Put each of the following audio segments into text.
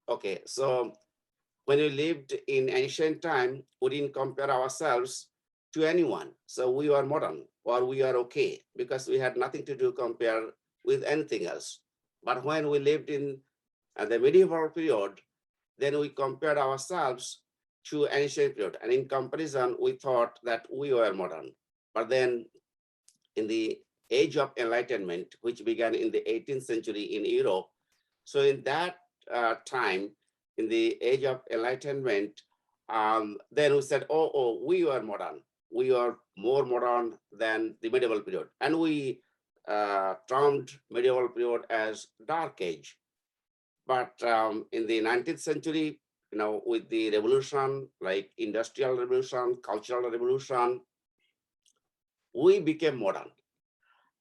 Okay, so when we lived in ancient time, we didn't compare ourselves to anyone. So we were modern or we are okay because we had nothing to do compare with anything else. But when we lived in the medieval period, then we compared ourselves to ancient period. And in comparison, we thought that we were modern. But then in the age of enlightenment, which began in the 18th century in Europe, so in that time, in the age of enlightenment, then we said, we were modern. We are more modern than the medieval period. And we termed medieval period as dark age. But in the 19th century, with the revolution, like industrial revolution, cultural revolution, we became modern.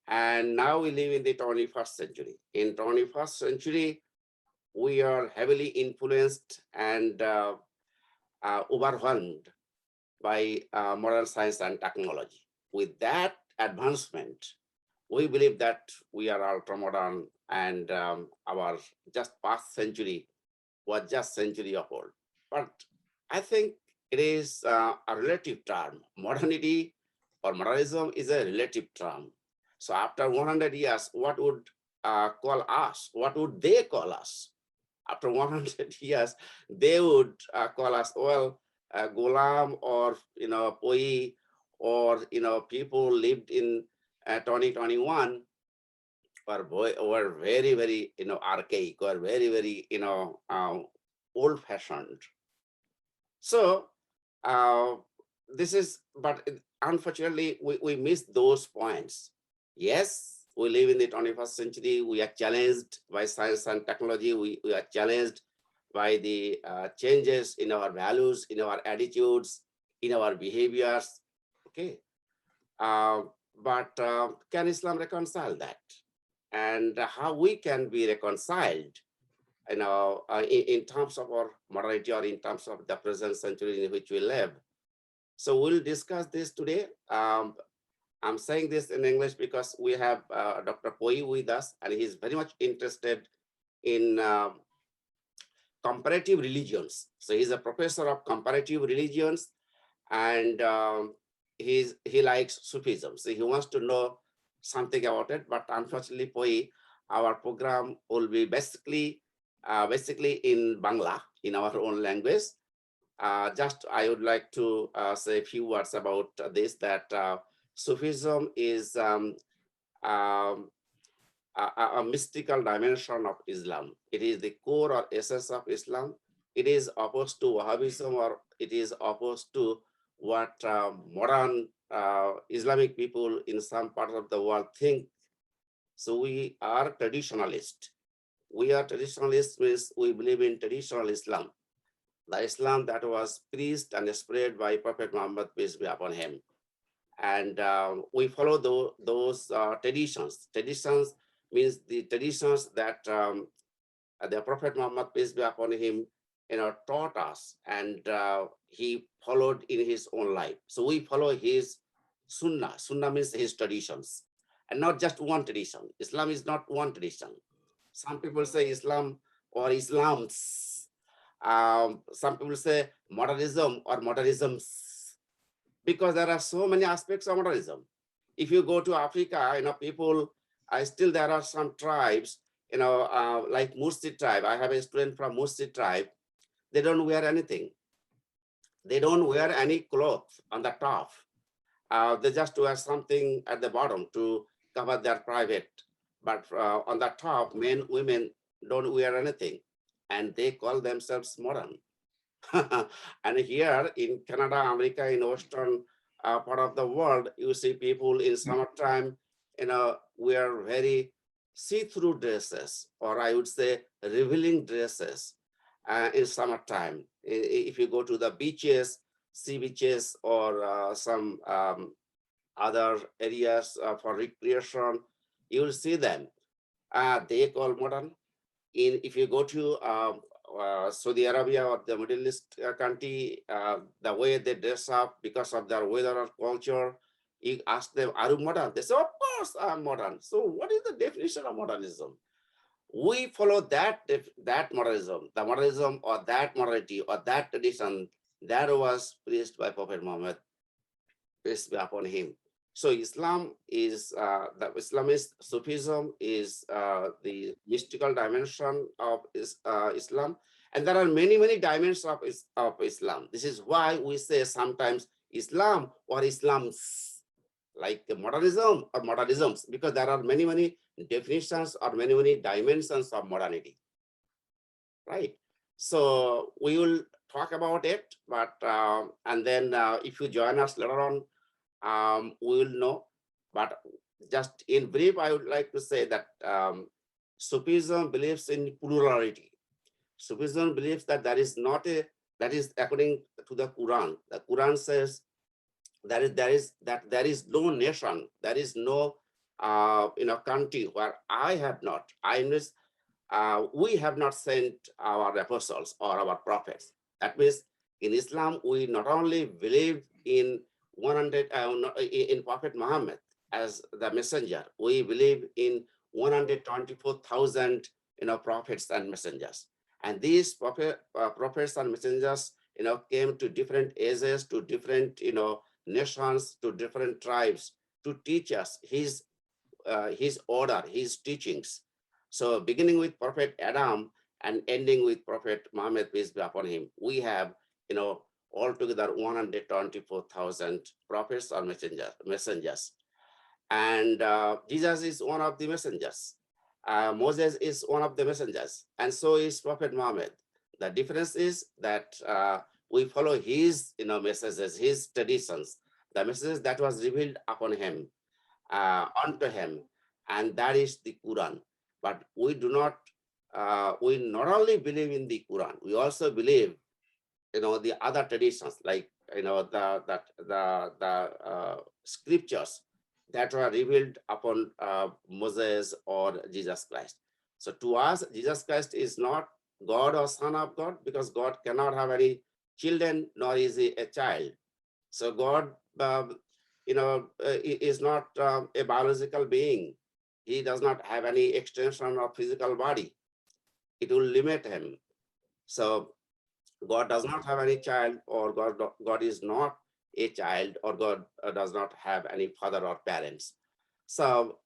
And now we live in the 21st century. In 21st century, we are heavily influenced and overwhelmed by modern science and technology. With that advancement, we believe that we are ultra modern and our just past century was just century of old. But I think it is a relative term. Modernity or modernism is a relative term. So after 100 years, what would call us? What would they call us? After 100 years, they would call us, well, Ghulam or, Poi or, people lived in 2021 were very, very, archaic or very, very, old fashioned. So this is, but unfortunately, we miss those points. Yes, we live in the 21st century. We are challenged by science and technology. We are challenged by the changes in our values, in our attitudes, in our behaviors. Okay. But can Islam reconcile that? And how we can be reconciled, in terms of our morality or in terms of the present century in which we live. So we'll discuss this today. I'm saying this in English because we have Dr. Poi with us, and he's very much interested in comparative religions. So he's a professor of comparative religions, and he likes Sufism. So he wants to know something about it, but unfortunately, Poi, our program will be basically in Bangla, in our own language. Just I would like to say a few words about this, that Sufism is a mystical dimension of Islam. It is the core or essence of Islam. It is opposed to Wahhabism, or it is opposed to what modern Islamic people in some parts of the world think. So we are traditionalists. We are traditionalists means we believe in traditional Islam, the Islam that was preached and spread by Prophet Muhammad, peace be upon him. And we follow those traditions. Traditions means the traditions that the Prophet Muhammad, peace be upon him, taught us, and he followed in his own life. So we follow his sunnah. Sunnah means his traditions, and not just one tradition. Islam is not one tradition. Some people say Islam or Islams. Some people say modernism or modernisms, because there are so many aspects of modernism. If you go to Africa, people, still there are some tribes, like Mursi tribe. I have a student from Mursi tribe. They don't wear anything. They don't wear any clothes on the top. They just wear something at the bottom to cover their private. But on the top, men, women don't wear anything. And they call themselves modern. And here in Canada, America, in Western part of the world, you see people in summertime, wear very see-through dresses, or I would say revealing dresses in summertime. If you go to the beaches, sea beaches, or some other areas for recreation, you will see them. They call modern. If you go to Saudi Arabia or the Middle East country, the way they dress up because of their weather or culture, you ask them, are you modern? They say, of course I'm modern. So what is the definition of modernism? we follow that modernism, the modernism or that morality or that tradition that was preached by Prophet Muhammad, peace be upon him. So Islam is the Islamist Sufism is the mystical dimension of Islam, and there are many dimensions of Islam. This is why we say sometimes Islam or Islams, like modernism or modernisms, because there are many definitions or many dimensions of modernity, right? So we will talk about it, but and then if you join us later on, we will know. But just in brief, I would like to say that Sufism believes in plurality. Sufism believes that there is not a, that is according to the Quran. The Quran says there is no nation, there is no country where we have not sent our apostles or our prophets. That means in Islam, we not only believe in 100 in Prophet Muhammad as the messenger, we believe in 124,000 prophets and messengers. And these prophets and messengers came to different ages, to different nations, to different tribes, to teach us his order, his teachings. So beginning with Prophet Adam and ending with Prophet Muhammad, peace be upon him, we have altogether 124,000 prophets or messengers. And Jesus is one of the messengers. Moses is one of the messengers, and so is Prophet Muhammad. The difference is that we follow his messages, his traditions, the messages that was revealed upon him, unto him, and that is the Quran. But we do not, we not only believe in the Quran, we also believe the other traditions, like the scriptures that were revealed upon Moses or Jesus Christ. So to us, Jesus Christ is not God or Son of God, because God cannot have any children, nor is he a child. So God, is not a biological being. He does not have any extension of physical body. It will limit him. So God does not have any child, or God is not a child, or God does not have any father or parents. So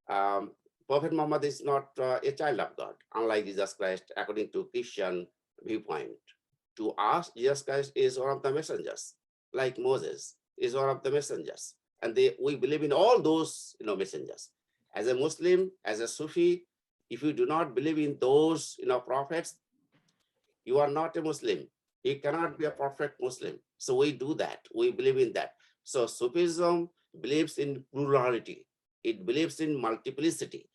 Prophet Muhammad is not a child of God, unlike Jesus Christ, according to Christian viewpoint. To us, Jesus Christ is one of the messengers, like Moses is one of the messengers. And we believe in all those messengers. As a Muslim, as a Sufi, if you do not believe in those prophets, you are not a Muslim. You cannot be a perfect Muslim. So we do that. We believe in that. So Sufism believes in plurality. It believes in multiplicity.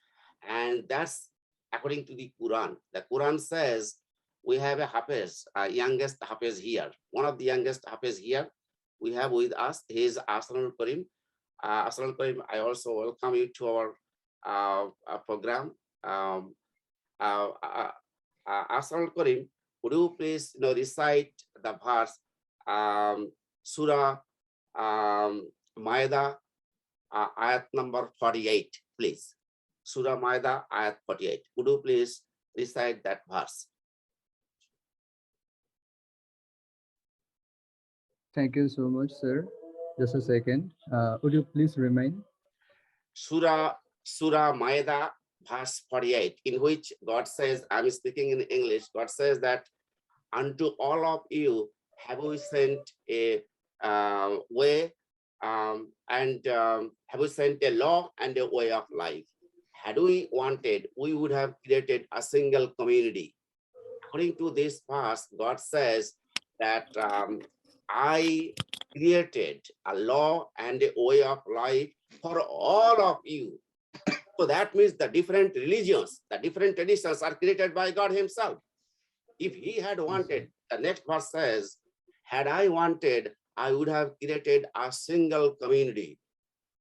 And that's according to the Quran. The Quran says we have a Hafiz, youngest Hafiz here. One of the youngest Hafiz here we have with us. He is Aslanul Karim. Aslanul Karim, I also welcome you to our program. Aslanul Karim, would you please recite the verse Surah Maida, ayat number 48, please. Surah Maida, ayat 48. Would you please recite that verse? Thank you so much, sir. Just a second. Would you please remind? Surah Maida, verse 48, in which God says, I'm speaking in English, God says that unto all of you have we sent a way and have we sent a law and a way of life. Had we wanted, we would have created a single community. According to this verse, God says that I created a law and a way of life for all of you. So that means the different religions, the different traditions are created by God himself. If he had wanted, the next verse says, had I wanted, I would have created a single community.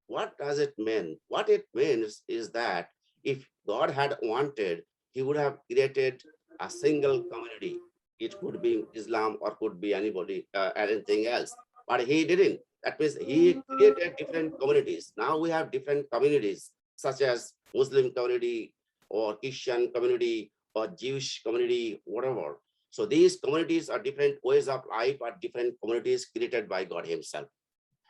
What does it mean? What it means is that if God had wanted, he would have created a single community. It could be Islam or could be anybody, anything else, but he didn't. That means he created different communities. Now we have different communities, such as Muslim community, or Christian community or Jewish community, whatever. So these communities are different ways of life, are different communities created by God himself.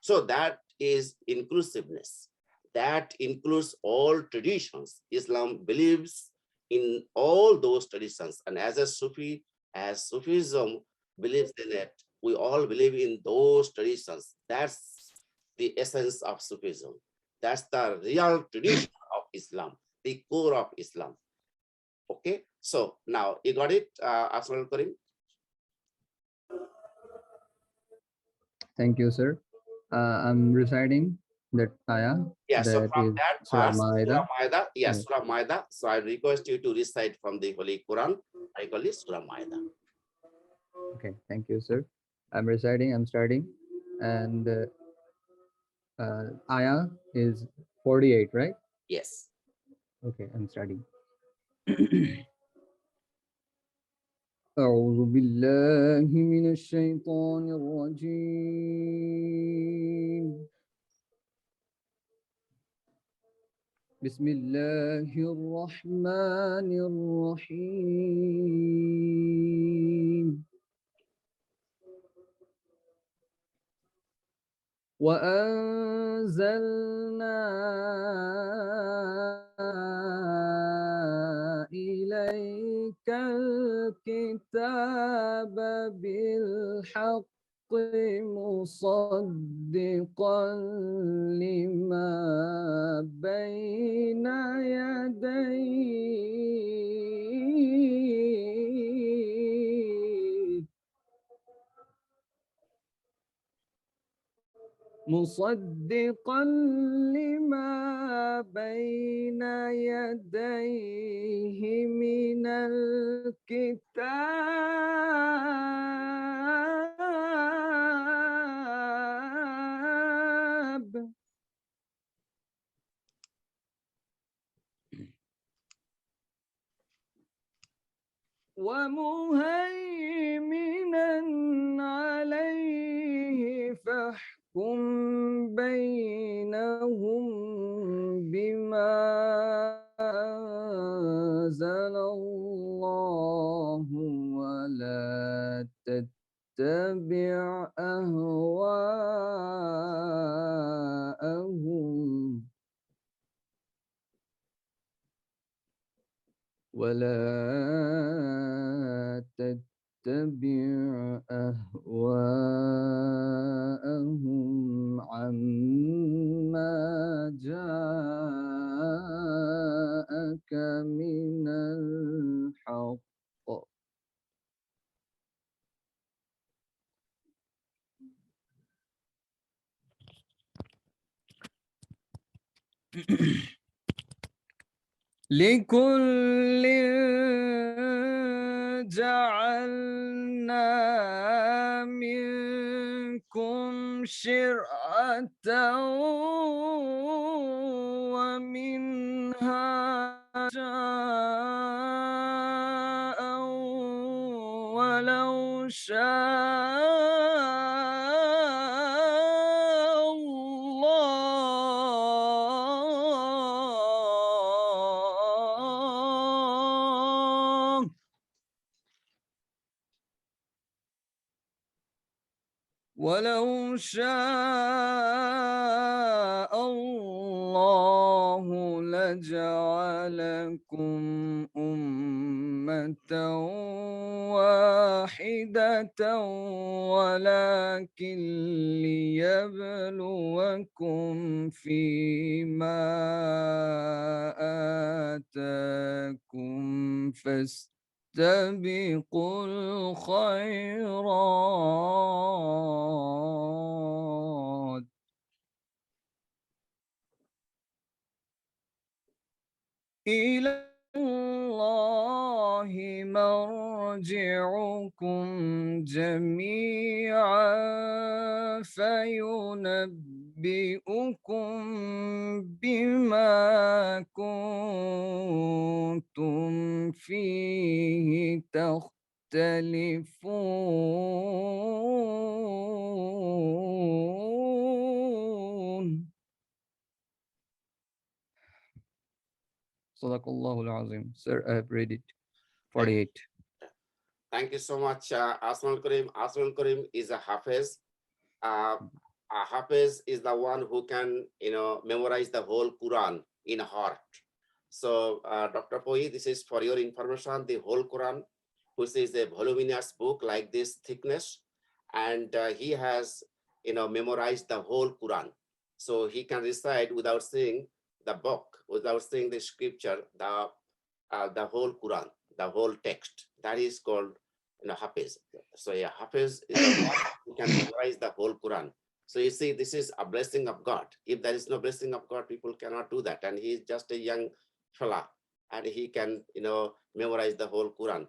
So that is inclusiveness. That includes all traditions. Islam believes in all those traditions. And as a Sufi, as Sufism believes in it, we all believe in those traditions. That's the essence of Sufism. That's the real tradition of Islam, the core of Islam. Okay, so now you got it, Asmal Karim? Thank you, sir. I'm reciting that ayah, Yeah, so that from is that Surah verse, Surah Ma'idah. Maida, yes, Yes. Surah Maida. So I request you to recite from the Holy Quran. I call it Surah Maida. Okay, thank you, sir. I'm reciting, I'm starting. And ayah is 48, right? Yes. Okay, I'm starting. أعوذ بالله من الشيطان الرجيم. بسم الله الرحمن الرحيم. وأنزلنا إليك الكتاب بالحق مصدقا لما بين يديه مصدقا لما بين يديه من الكتاب ومهيمنا عليه فاحكم بينهم بما أنزل الله ولا تتبع أهواءهم ولا تتبع أهواءهم عما جاءك من الحق لكل جعلنا منكم شرعة ومنهاجا ولو شاء الله ولو شاء الله لجعلكم أمة واحدة ولكن ليبلوكم فيما آتاكم فاستبقوا الخيرات إلى الله مرجعكم جميعا فينبئكم بما كنتم فيه تختلفون Sadaqallahul Azim. Sir, I have read it. Thank 48. Thank you so much, Asmal Karim. Asmal Karim is a Hafiz. A Hafiz is the one who can, memorize the whole Quran in heart. So, Dr. Poi, this is for your information, the whole Quran, which is a voluminous book like this thickness, and he has, memorized the whole Quran. So he can recite without seeing the book, without seeing the scripture, the whole Quran, the whole text. That is called, Hafiz. So yeah, Hafiz is the one who can memorize the whole Quran. So you see, this is a blessing of God. If there is no blessing of God, people cannot do that. And he is just a young fella, and he can, memorize the whole Quran.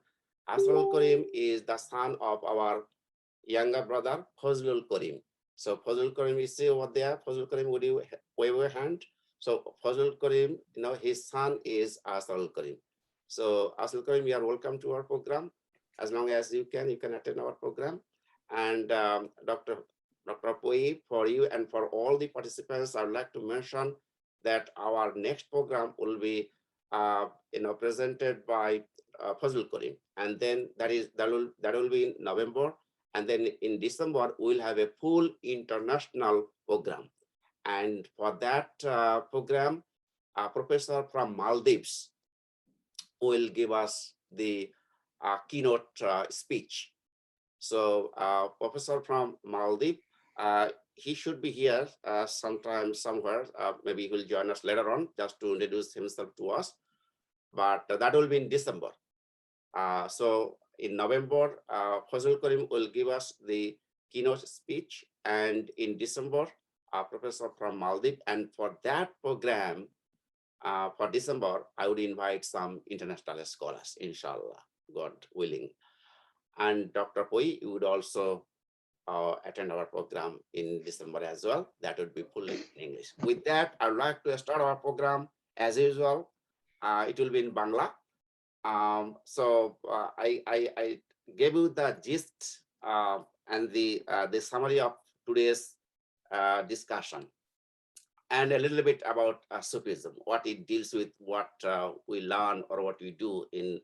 Asrul Karim is the son of our younger brother, Fazlul Karim. So Fazlul Karim, you see over there, Fazlul Karim, would you wave your hand? So Fazlul Karim, his son is Asrul Karim. So Asrul Karim, you are welcome to our program. As long as you can attend our program. And Dr. Poi, for you and for all the participants, I would like to mention that our next program will be, presented by Fazlul Karim, and then that will be in November, and then in December we'll have a full international program, and for that program, a professor from Maldives will give us the keynote speech. So professor from Maldives, he should be here sometime somewhere. Maybe he will join us later on just to introduce himself to us. But that will be in December. So in November, Fazlul Karim will give us the keynote speech, and in December, a professor from Maldives. And for that program, for December, I would invite some international scholars, inshallah, God willing. And Dr. Poi, you would also attend our program in December as well. That would be fully in English. With that, I'd like to start our program as usual. It will be in Bangla. So I gave you the gist and the summary of today's discussion, and a little bit about Sufism, what it deals with, what we learn or what we do in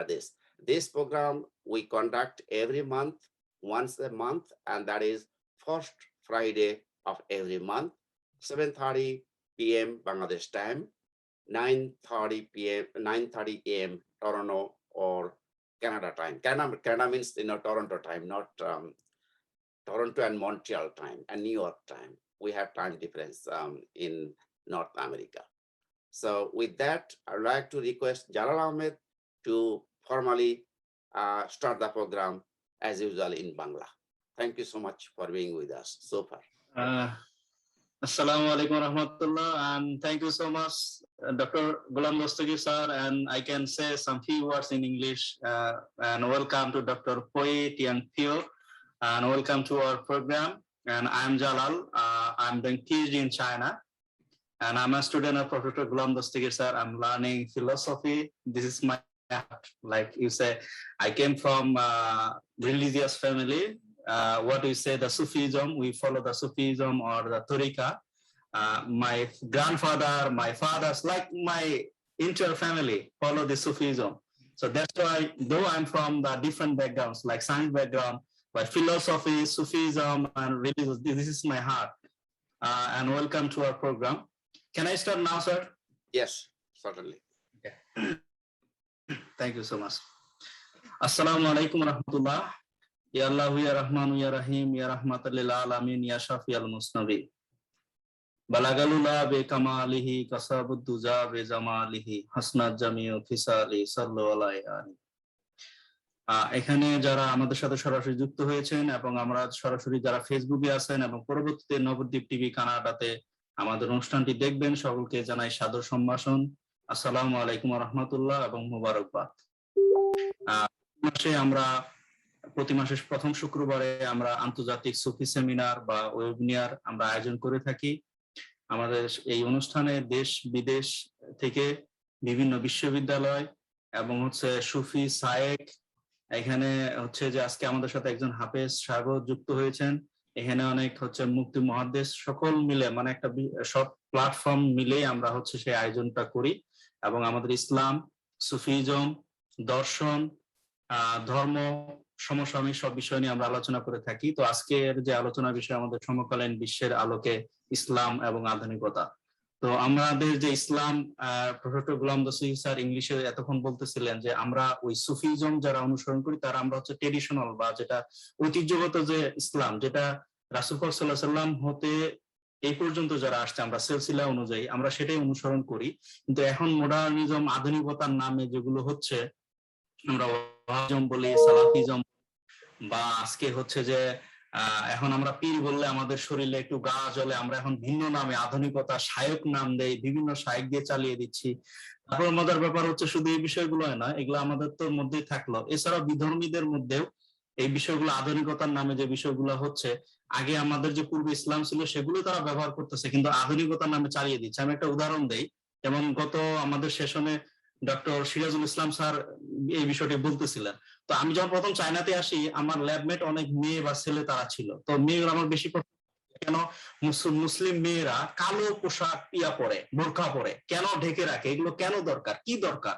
this. This program we conduct every month, once a month, and that is first Friday of every month, 7:30 p.m. Bangladesh time, 9:30 a.m. Toronto or Canada time. Canada means Toronto time, not Toronto and Montreal time and New York time. We have time difference in North America. So with that, I'd like to request Jalal Ahmed to formally start the program as usual in Bangla. Thank you so much for being with us so far. Assalamu alaikum warahmatullah, and thank you so much, Dr. Ghulam Dostagi sir, and I can say some few words in English, and welcome to Dr. Poi Tian Pio, and welcome to our program. And I'm Jalal, I'm doing PhD in China, and I'm a student of Professor Ghulam Dostagi sir. I'm learning philosophy. This is my heart. Like you say, I came from religious family. What we say, the Sufism, we follow the Sufism or the Tariqa. My grandfather, my fathers, like my entire family follow the Sufism. So that's why, though I'm from the different backgrounds, like science background, but philosophy, Sufism, and religious, this is my heart. And welcome to our program. Can I start now, sir? Yes, certainly. Okay. Thank you so much. Assalamu alaikum warahmatullah. Ya Allah, ya Rahman, ya Rahim, ya Rahmatal lil alamin, ya Shafi al Musnawi. Balagalullah be kamalihi, kasabud duja be zamalihi, hasnat jamiu fisali, sallu alayhi. এখানে যারা আমাদের সাথে সরাসরি যুক্ত হয়েছেন এবং আমরা সরাসরি যারা ফেসবুকে আছেন এবং পরবর্তীতে নবদ্বীপ টিভি কানাডাতে আমাদের অনুষ্ঠানটি দেখবেন, সকলকে জানাই সাদর সম্ভাষণ। আসসালামু আলাইকুম ওয়া রাহমাতুল্লাহ এবং মোবারকবাদ। আমরা প্রতি মাসের প্রথম শুক্রবারে আমরা আন্তর্জাতিক সুফি সেমিনার বা ওয়েবিনার আমরা আয়োজন করে থাকি। আমাদের এই অনুষ্ঠানে দেশ বিদেশ থেকে বিভিন্ন বিশ্ববিদ্যালয় এবং সুফি সায়েক, এখানে যে আজকে আমাদের সাথে একজন হাফেজ সাহেব যুক্ত হয়েছেন, এখানে অনেক মুফতি মুহাদ্দিস সকল মিলে মানে একটা সব প্ল্যাটফর্ম মিলেই আমরা হচ্ছে সেই আয়োজনটা করি এবং আমাদের ইসলাম, সুফিজম, দর্শন, ধর্ম, সমসাময়িক সব বিষয় নিয়ে আমরা আলোচনা করে থাকি। তো আজকের যে আলোচনার বিষয় আমাদের সমকালীন বিশ্বের আলোকে ইসলাম এবং আধুনিকতা। তো আমাদের যে ইসলাম, প্রফেসর গোলাম দস্তগীর স্যার ইংলিশে এতক্ষণ বলতেছিলেন যে আমরা ওই সুফিজম যারা অনুসরণ করি তারা আমরা হচ্ছে ট্রেডিশনাল বা যেটা ঐতিহ্যগত যে ইসলাম, যেটা রাসূল পাক সাল্লাল্লাহু আলাইহি ওয়াসাল্লাম হতে এই পর্যন্ত যারা আসছে আমরা সিলসিলা অনুযায়ী আমরা সেটাই অনুসরণ করি। কিন্তু এখন মডার্নিজম, আধুনিকতার নামে যেগুলো হচ্ছে, আমরা ওয়াহাবিজম বলি, সালাফিজম, বা আজকে হচ্ছে যে এখন আমরা পীর বললে আমাদের শরীরে একটু গা জ্বলে, আমরা এখন ভিন্ন নামে আধুনিকতা শায়ক নাম দেই, বিভিন্ন শায়ক দিয়ে চালিয়ে দিচ্ছি। তারপর মজার ব্যাপার হচ্ছে শুধু এই বিষয়গুলো না, এগুলো আমাদের তো মধ্যেই থাকলো, এছাড়াও বিধর্মীদের মধ্যেও এই বিষয়গুলো আধুনিকতার নামে যে বিষয়গুলো হচ্ছে, আগে আমাদের যে পূর্ব ইসলাম ছিল সেগুলো তারা ব্যবহার করতেছে কিন্তু আধুনিকতার নামে চালিয়ে দিচ্ছে। আমি একটা উদাহরণ দেই, যেমন গত আমাদের সেশনে ডক্টর সিরাজুল ইসলাম স্যার এই বিষয়টি বলতেছিলেন। তো আমি যখন প্রথম চায়নাতে আসি আমার ল্যাবমেট অনেক মেয়ে বা ছেলে তারা ছিল। তো মেয়েরা আমার বেশি কেন মুসলিম মেয়েরা কালো পোশাক পরে, বোরকা পরে, কেন ঢেকে রাখে, এগুলো কেন দরকার, কি দরকার?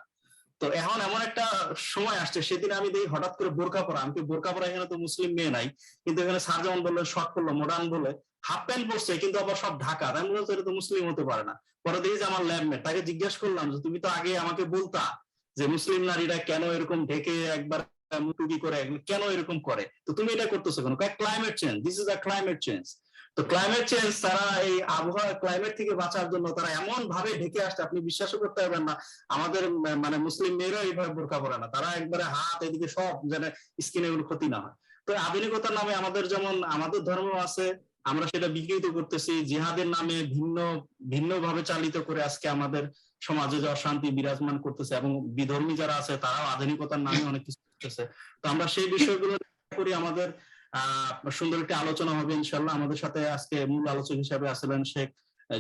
তো এখন এমন একটা সময় আসছে, সেদিন আমি দেখি হঠাৎ করে বোরকা পরা, আমি বোরকা পরা, এখানে তো মুসলিম মেয়ে নাই, কিন্তু এখানে স্যার যেমন বললেন শর্ট করলো, মডার্ন বলে হাফ প্যান্ট পরছে কিন্তু আবার সব ঢাকা, আমি বলছি এটা তো মুসলিম হতে পারে না। পরে দেখি যে আমার ল্যাবমেট, তাকে জিজ্ঞেস করলাম যে তুমি তো আগে আমাকে বলতা যে মুসলিম নারীরা কেন এরকম ঢেকে একবার টুপি করে কেন এরকম করে, তো তুমি এটা করতেছো কেন? Climate change, this is a climate change. তো ক্লাইমেট চেঞ্জ, তারা এই আবহাওয়া ক্লাইমেট থেকে বাঁচার জন্য তারা এমন ভাবে ঢেকে আসছে আপনি বিশ্বাসও করতে পারবেন না। আমাদের মানে মুসলিম মেয়েরা এইভাবে বোরকা পরে না, তারা একবারে হাত এদিকে সব যেন স্কিনে এগুলো ক্ষতি না হয়। তো আধুনিকতার নামে আমাদের যেমন আমাদের ধর্ম আছে, আমরা সেটা বিকৃত করতেছি, জিহাদের নামে ভিন্ন ভিন্ন ভাবে চালিত করে আজকে আমাদের সমাজে যে অশান্তি বিরাজমান করতেছে, এবং বিধর্মী যারা আছে তারাও আধুনিকতার নামে অনেক কিছু করতেছে। তো আমরা সেই বিষয়গুলো করি, আমাদের সুন্দর একটি আলোচনা হবে ইনশাল্লাহ। আমাদের সাথে আজকে মূল আলোচক হিসাবে আসলেন শেখ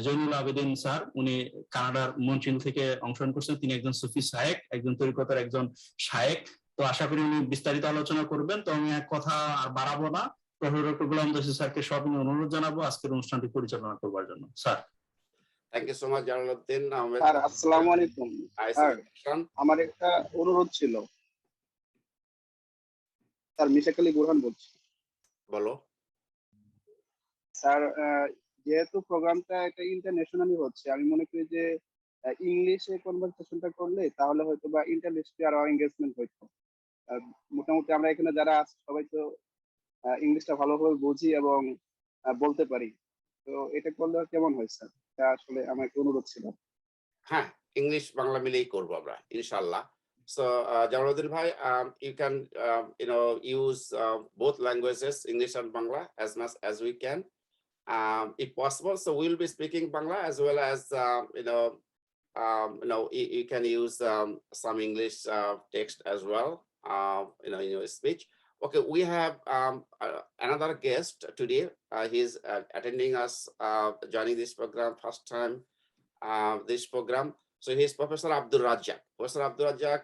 জৈনুল আবেদিন স্যার, উনি কানাডার মন্ট্রিল থেকে অংশগ্রহণ করছেন। তিনি একজন সুফি শায়েক, একজন তরিকতের একজন শায়েক। তো আশা করি উনি বিস্তারিত আলোচনা করবেন। তো আমি এক কথা আর বাড়াবো না, প্রফেসর ডক্টর গোলাম দস্তগীর স্যারকে সবিনয় অনুরোধ জানাবো আজকের অনুষ্ঠানটি পরিচালনা করবার জন্য। Sir. Thank you so much Jalaluddin Ahmed. Sir আসসালামু আলাইকুম। স্যার আমার একটা অনুরোধ ছিল। স্যার মিশাকালী বুরহান বলছি। বলো। স্যার যেহেতু প্রোগ্রামটা একটা ইন্টারন্যাশনালি হচ্ছে, আমি মনে করি যে ইংলিশে কনভারসেশনটা করলে তাহলে হয়তো বা ইন্টারন্যাশনালি আরো এনগেজমেন্ট হইতো। মোটামুটি আমরা এখানে যারা আছি সবাই তো ইংলিশটা ভালোভাবে বুঝি এবং বলতে পারি। তো এটা করলে কেমন হয় স্যার? এটা আসলে আমার একটা অনুরোধ ছিল। হ্যাঁ, ইংলিশ বাংলা মিলেই করবো আমরা ইনশাআল্লাহ। So Jalaluddin bhai, you can use both languages, English and Bangla, as much as we can, if possible. So we'll be speaking Bangla as well as you can use some English text as well, in your speech. Okay, we have another guest today. He's attending us, joining this program first time. This program. So he's Professor Abdul Razzaq. Professor Abdul Razzaq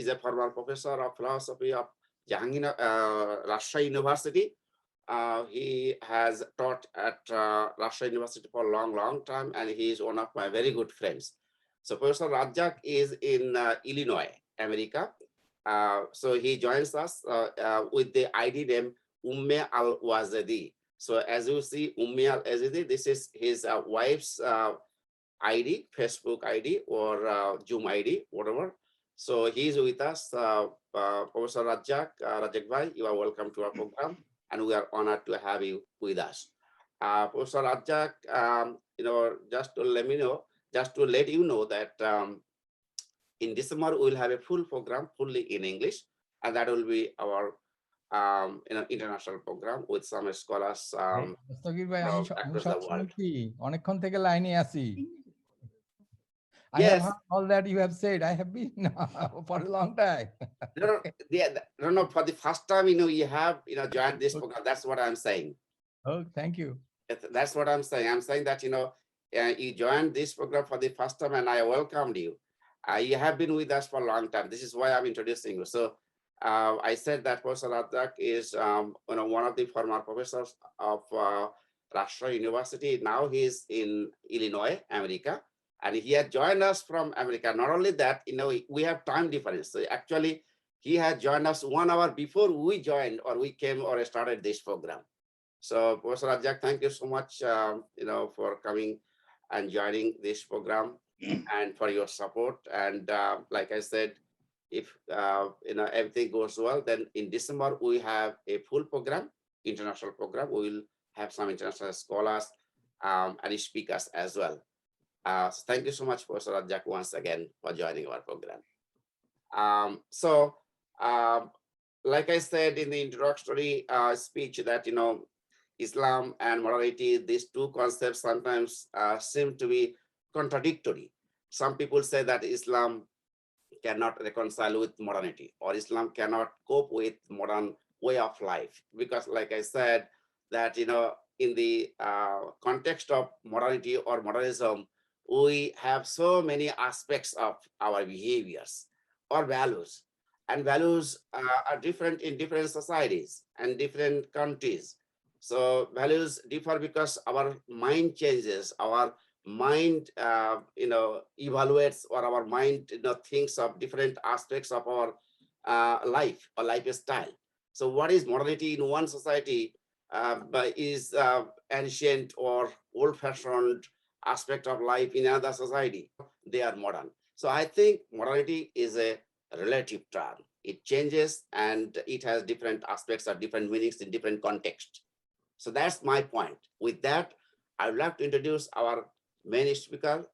is a former professor of philosophy of Jahangir Rajshahi University. He has taught at Rajshahi University for a long time, and he is one of my very good friends. So Professor Razzaq is in Illinois, America. So he joins us with the ID name Umme Al-Wazadi. So as you see, Umme Al-Wazadi, this is his wife's ID, Facebook ID or Zoom ID, whatever. So he's with us, Professor Razzaq. Razzaq bhai, you are welcome to our program, and we are honored to have you with us. Professor Razzaq, just to let you know that in December we will have a full program fully in English, and that will be our international program with some scholars across the world. অনেকক্ষণ থেকে লাইনে আছি। I Yes. have heard all that you have said. I have been for a long time. No, for the first time, you have, joined this program. That's what I'm saying. Oh, thank you. That's what I'm saying. I'm saying that, you joined this program for the first time and I welcomed you. You have been with us for a long time. This is why I'm introducing you. So I said that Professor Razzaq is one of the former professors of Rashtra University. Now he is in Illinois, America, and he had joined us from America. Not only that, we have time difference. So actually, he had joined us 1 hour before we joined or we came or started this program. So Professor Rajak, thank you so much, for coming and joining this program and for your support. And like I said, if everything goes well, then in December we have a full program, international program. We will have some international scholars and speakers as well. So thank you so much, Professor Rajak, once again for joining our program. Like I said in the introductory speech, that Islam and modernity, these two concepts sometimes seem to be contradictory. Some people say that Islam cannot reconcile with modernity, or Islam cannot cope with modern way of life, because like I said, that in the context of modernity or modernism, we have so many aspects of our behaviors or values, and values are different in different societies and different countries. So values differ because our mind changes, our mind evaluates, or our mind thinks of different aspects of our life or lifestyle. So what is modernity in one society is ancient or old-fashioned aspect of life in another society. They are modern. So I think modernity is a relative term. It changes and it has different aspects or different meanings in different contexts. So that's my point. With that, I would like to introduce our main speaker,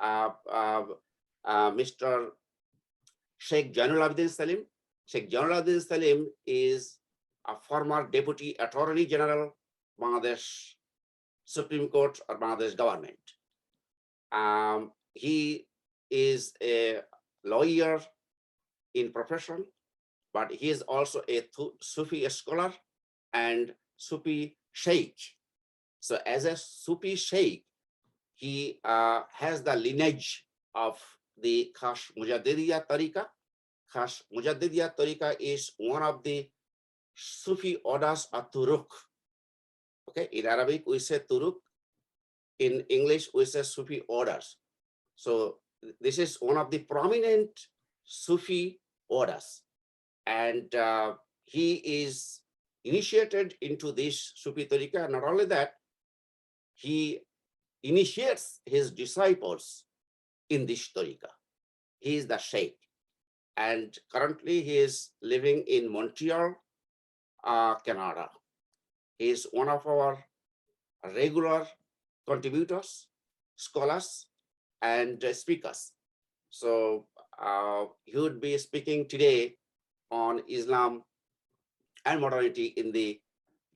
Mr. Sheikh Jainul Abidin Salim. Sheikh Jainul Abidin Salim is a former Deputy Attorney General, Bangladesh Supreme Court or Bangladesh government. He is a lawyer in profession, but he is also a Sufi scholar and Sufi sheikh. So as a Sufi sheikh, he has the lineage of the Khash Mujaddidiya Tariqa. Khash Mujaddidiya Tariqa is one of the Sufi orders of Turuk. Okay, in Arabic we say Turuk. In English we say Sufi orders. So this is one of the prominent Sufi orders, and he is initiated into this Sufi Tariqa. Not only that, he initiates his disciples in this Tariqa. He is the Sheikh, and currently he is living in Montreal, Canada. He is one of our regular contributors, scholars, and speakers. So he would be speaking today on Islam and modernity in the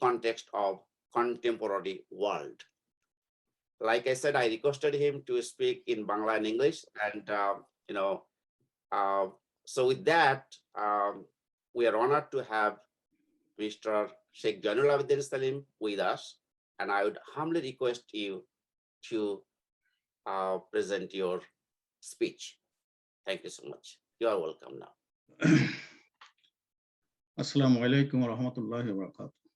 context of contemporary world. Like I said, I requested him to speak in Bangla and English, and so with that, we are honored to have Mr. Sheikh Jainul Abidin Salim with us, and I would humbly request you to present your speech. Thank you so much. You are welcome now. আসসালামু আলাইকুম ওয়া রাহমাতুল্লাহি ওয়া বারাকাতুহু।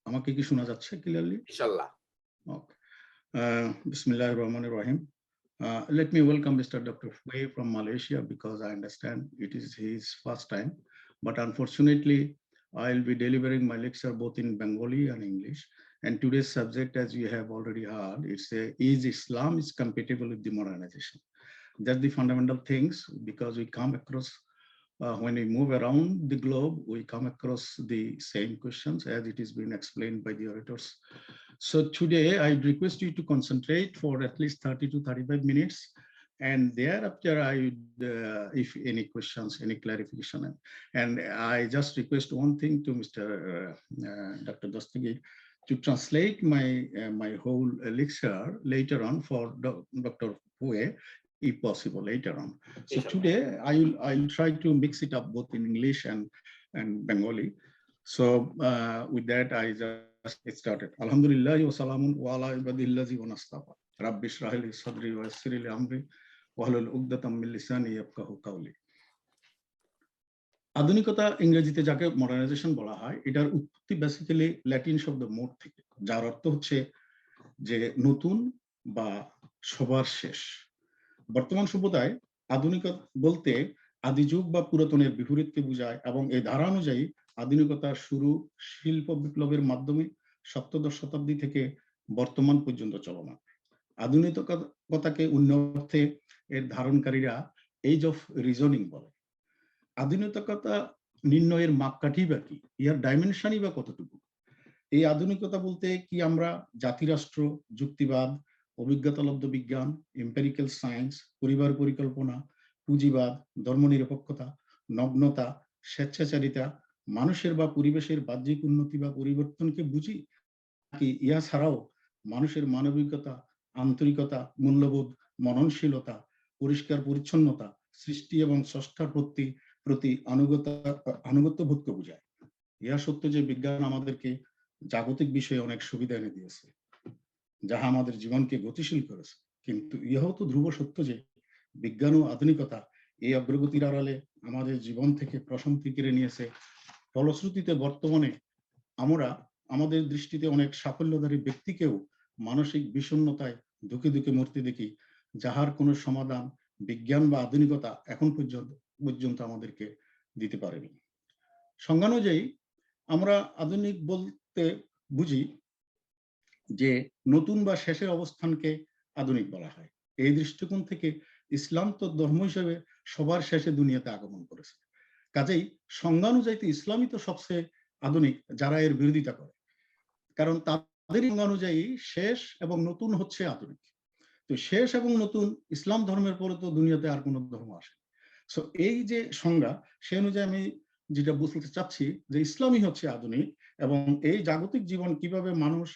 আমাকে কি শোনা যাচ্ছে clearly? Inshallah. Okay. Bismillahir Rahmanir Rahim. Let me welcome Mr. Dr. Fway from Malaysia, because I understand it is his first time. But unfortunately, I'll be delivering my lecture both in Bengali and English. And today's subject, as you have already heard, it's is Islam is compatible with the modernization? That's the fundamental things, because we come across when we move around the globe, we come across the same questions as it is being explained by the orators. So today I request you to concentrate for at least 30 to 35 minutes. And thereafter, I would, if any questions, any clarification. And I just request one thing to Mr. Dr. Dostagi to translate my whole lecture later on for Dr. Fway, if possible, later on. So today I'll try to mix it up both in English and Bengali. So with that, I just get started. Alhamdulillah wa salamun wa ala ibadillazi wa nastafa. Rabbi shrah li sadri wa yassir li amri wahlul uqdatam min lisani yafqahu qawli. আধুনিকতা ইংরেজিতে যাকে modernisation বলা হয়, এটার উৎপত্তি basically Latin শব্দ mode থেকে, যার অর্থ হচ্ছে যে নতুন বা সবার শেষ। বর্তমান সভ্যতায় আধুনিকতা বলতে আদি যুগ বা পুরাতনের বিপরীতকে বোঝায়, এবং এই ধারা অনুযায়ী আধুনিকতার শুরু শিল্প বিপ্লবের মাধ্যমে সপ্তদশ শতাব্দী থেকে বর্তমান পর্যন্ত চলমান। আধুনিকতাকে অন্য অর্থে এর ধারণকারীরা এজ অফ রিজনিং বলে। আধুনিকতা নির্ণয়ের মাপকাঠি বা কি, ইয়ার ডাইমেনশনই বা কতটুকু? এই আধুনিকতা বলতে কি আমরা জাতিরাষ্ট্র, যুক্তিবাদ, অভিজ্ঞতালব্ধ বিজ্ঞান, এম্পেরিক্যাল সায়েন্স, পরিবার পরিকল্পনা, পুঁজিবাদ, ধর্মনিরপেক্ষতা, নগ্নতা, স্বেচ্ছাচারিতা, মানুষের বা পরিবেশের বাহ্যিক উন্নতি বা পরিবর্তনকে বুঝি, নাকি ইহা ছাড়াও মানুষের মানবিকতা, আন্তরিকতা, মূল্যবোধ, মননশীলতা, পরিষ্কার পরিচ্ছন্নতা, সৃষ্টি এবং স্রষ্টার প্রতি আনুগত্যবোধকে বোঝায়? ইহা সত্য যে বিজ্ঞান আমাদেরকে জাগতিক বিষয়ে অনেক সুবিধা এনে দিয়েছে, যাহা আমাদের জীবনকে গতিশীল করেছে, কিন্তু ইহাও তো ধ্রুব সত্য যে বিজ্ঞান ও আধুনিকতা এই অগ্রগতির আড়ালে আমাদের জীবন থেকে প্রশান্তি কেড়ে নিয়েছে। ফলশ্রুতিতে বর্তমানে আমরা আমাদের দৃষ্টিতে অনেক সাফল্যধারী ব্যক্তিকেও মানসিক বিষণ্ণতায় ধুকে ধুকে মরতে দেখি, যাহার কোনো সমাধান বিজ্ঞান বা আধুনিকতা এখন পর্যন্ত আমাদেরকে দিতে পারেনি। সংজ্ঞানুযায়ী আমরা আধুনিক বলতে বুঝি যে নতুন বা শেষের অবস্থানকে আধুনিক বলা হয়। এই দৃষ্টিকোণ থেকে ইসলাম তো ধর্ম হিসেবে সবার শেষে দুনিয়াতে আগমন করেছে। কাজেই সংজ্ঞানুযায়ী ইসলামই তো সবচেয়ে আধুনিক, যারা এর বিরোধিতা করে, কারণ তাদের সংজ্ঞা অনুযায়ী শেষ এবং নতুন হচ্ছে আধুনিক। তো শেষ এবং নতুন ইসলাম ধর্মের পরে তো দুনিয়াতে আর কোনো ধর্ম আসে। সো এই যে সংজ্ঞা, সে অনুযায়ী আমি যেটা বলতে চাচ্ছি যে ইসলামই হচ্ছে আধুনিক, এবং এই জাগতিক জীবন কিভাবে মানুষ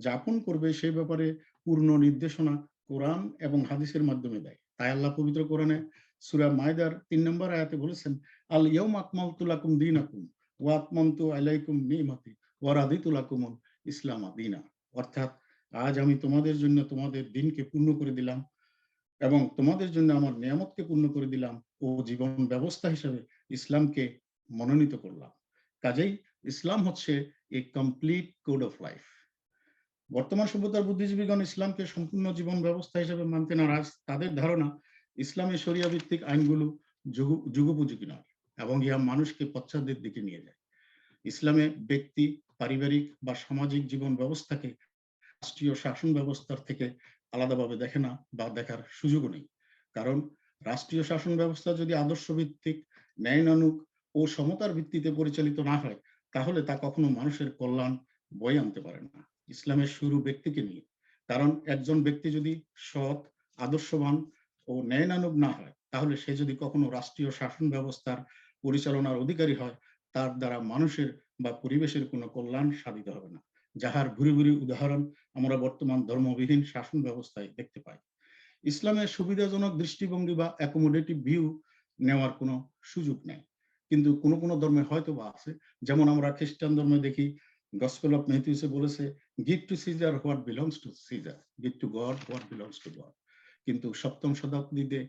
যাপন করবে সেই ব্যাপারে পূর্ণ নির্দেশনা কোরআন এবং হাদিসের মাধ্যমে দেয়। তাই আল্লাহ পবিত্র কোরআনে সূরা মায়দার ৩ নম্বর আয়াতে বলেছেন, আল ইয়াউমা আকমালতু লাকুম দীনাকুম ওয়া আতমামতু আলাইকুম নি'মাতি ওয়া রাদিতু লাকুমুল ইসলাম দীনা। অর্থাৎ আজ আমি তোমাদের জন্য তোমাদের দিনকে পূর্ণ করে দিলাম এবং তোমাদের জন্য আমার নিয়ামতকে পূর্ণ করে দিলাম ও জীবন ব্যবস্থা হিসেবে ইসলামকে মনোনীত করলাম। কাজেই ইসলাম হচ্ছে এ কমপ্লিট কোড অফ লাইফ। বর্তমান সভ্যতার বুদ্ধিজীবীগণ ইসলামকে সম্পূর্ণ জীবন ব্যবস্থা হিসেবে মানতে নারাজ। তাদের ধারণা ইসলামের শরিয়া ভিত্তিক আইনগুলো যুগোপযোগী নয় এবং ইহা মানুষকে পশ্চাদের দিকে নিয়ে যায়। ইসলামে ব্যক্তি, পারিবারিক বা সামাজিক জীবন ব্যবস্থাকে রাষ্ট্রীয় শাসন ব্যবস্থার থেকে আলাদাভাবে দেখে না বা দেখার সুযোগও নেই। কারণ রাষ্ট্রীয় শাসন ব্যবস্থা যদি আদর্শ ভিত্তিক, ন্যায়ানুগ ও সমতার ভিত্তিতে পরিচালিত না হয়, তাহলে তা কখনো মানুষের কল্যাণ বয়ে আনতে পারে না। ইসলামের শুরু ব্যক্তিকে নিয়ে, কারণ একজন ব্যক্তি যদি সৎ, আদর্শবান ও ন্যায়ানুগ না হয়, তাহলে সে যদি কখনো রাষ্ট্রীয় শাসন ব্যবস্থার পরিচালনার অধিকারী হয়, তার দ্বারা মানুষের বা পরিবেশের কোনো কল্যাণ সাধিত হবে না, যাহার ভুরি ভুরি উদাহরণ আমরা বর্তমান ধর্মবিহীন শাসন ব্যবস্থায় দেখতে পাই। ইসলামের সুবিধাজনক দৃষ্টিভঙ্গি বা অ্যাকোমোডেটিভ ভিউ নেওয়ার কোনো সুযোগ নেই, কিন্তু কোনো কোনো ধর্মে হয়তো বা আছে। যেমন আমরা খ্রিস্টান ধর্মে দেখি, গসপেল অফ ম্যাথিউসে বলেছে, give to Caesar what belongs to Caesar, give to God what belongs to God. কিন্তু সপ্তম শতাব্দীতে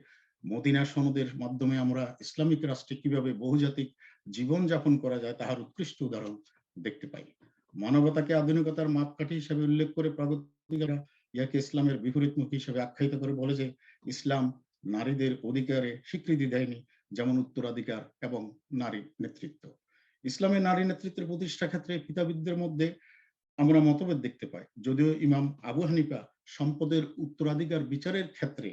মদিনা সনদের মাধ্যমে আমরা ইসলামিক রাষ্ট্রে কিভাবে বহুজাতিক জীবন যাপন করা যায় তাহার উৎকৃষ্ট উদাহরণ দেখতে পাই। মানবতাকে আধুনিকতার মাপকাঠি হিসেবে উল্লেখ করে প্রাগতিকেরা ইয়াকে ইসলামের বিপরীতমুখী হিসেবে আখ্যায়িত করে বলে যে ইসলাম নারীদের অধিকারে স্বীকৃতি দেয়নি, যেমন উত্তরাধিকার এবং নারী নেতৃত্ব। ইসলামের নারী নেতৃত্বের প্রতিষ্ঠা ক্ষেত্রে পিতাবিদদের মধ্যে আমরা মতভেদ দেখতে পাই। যদিও ইমাম আবু হানিফা সম্পদের উত্তরাধিকার বিচারের ক্ষেত্রে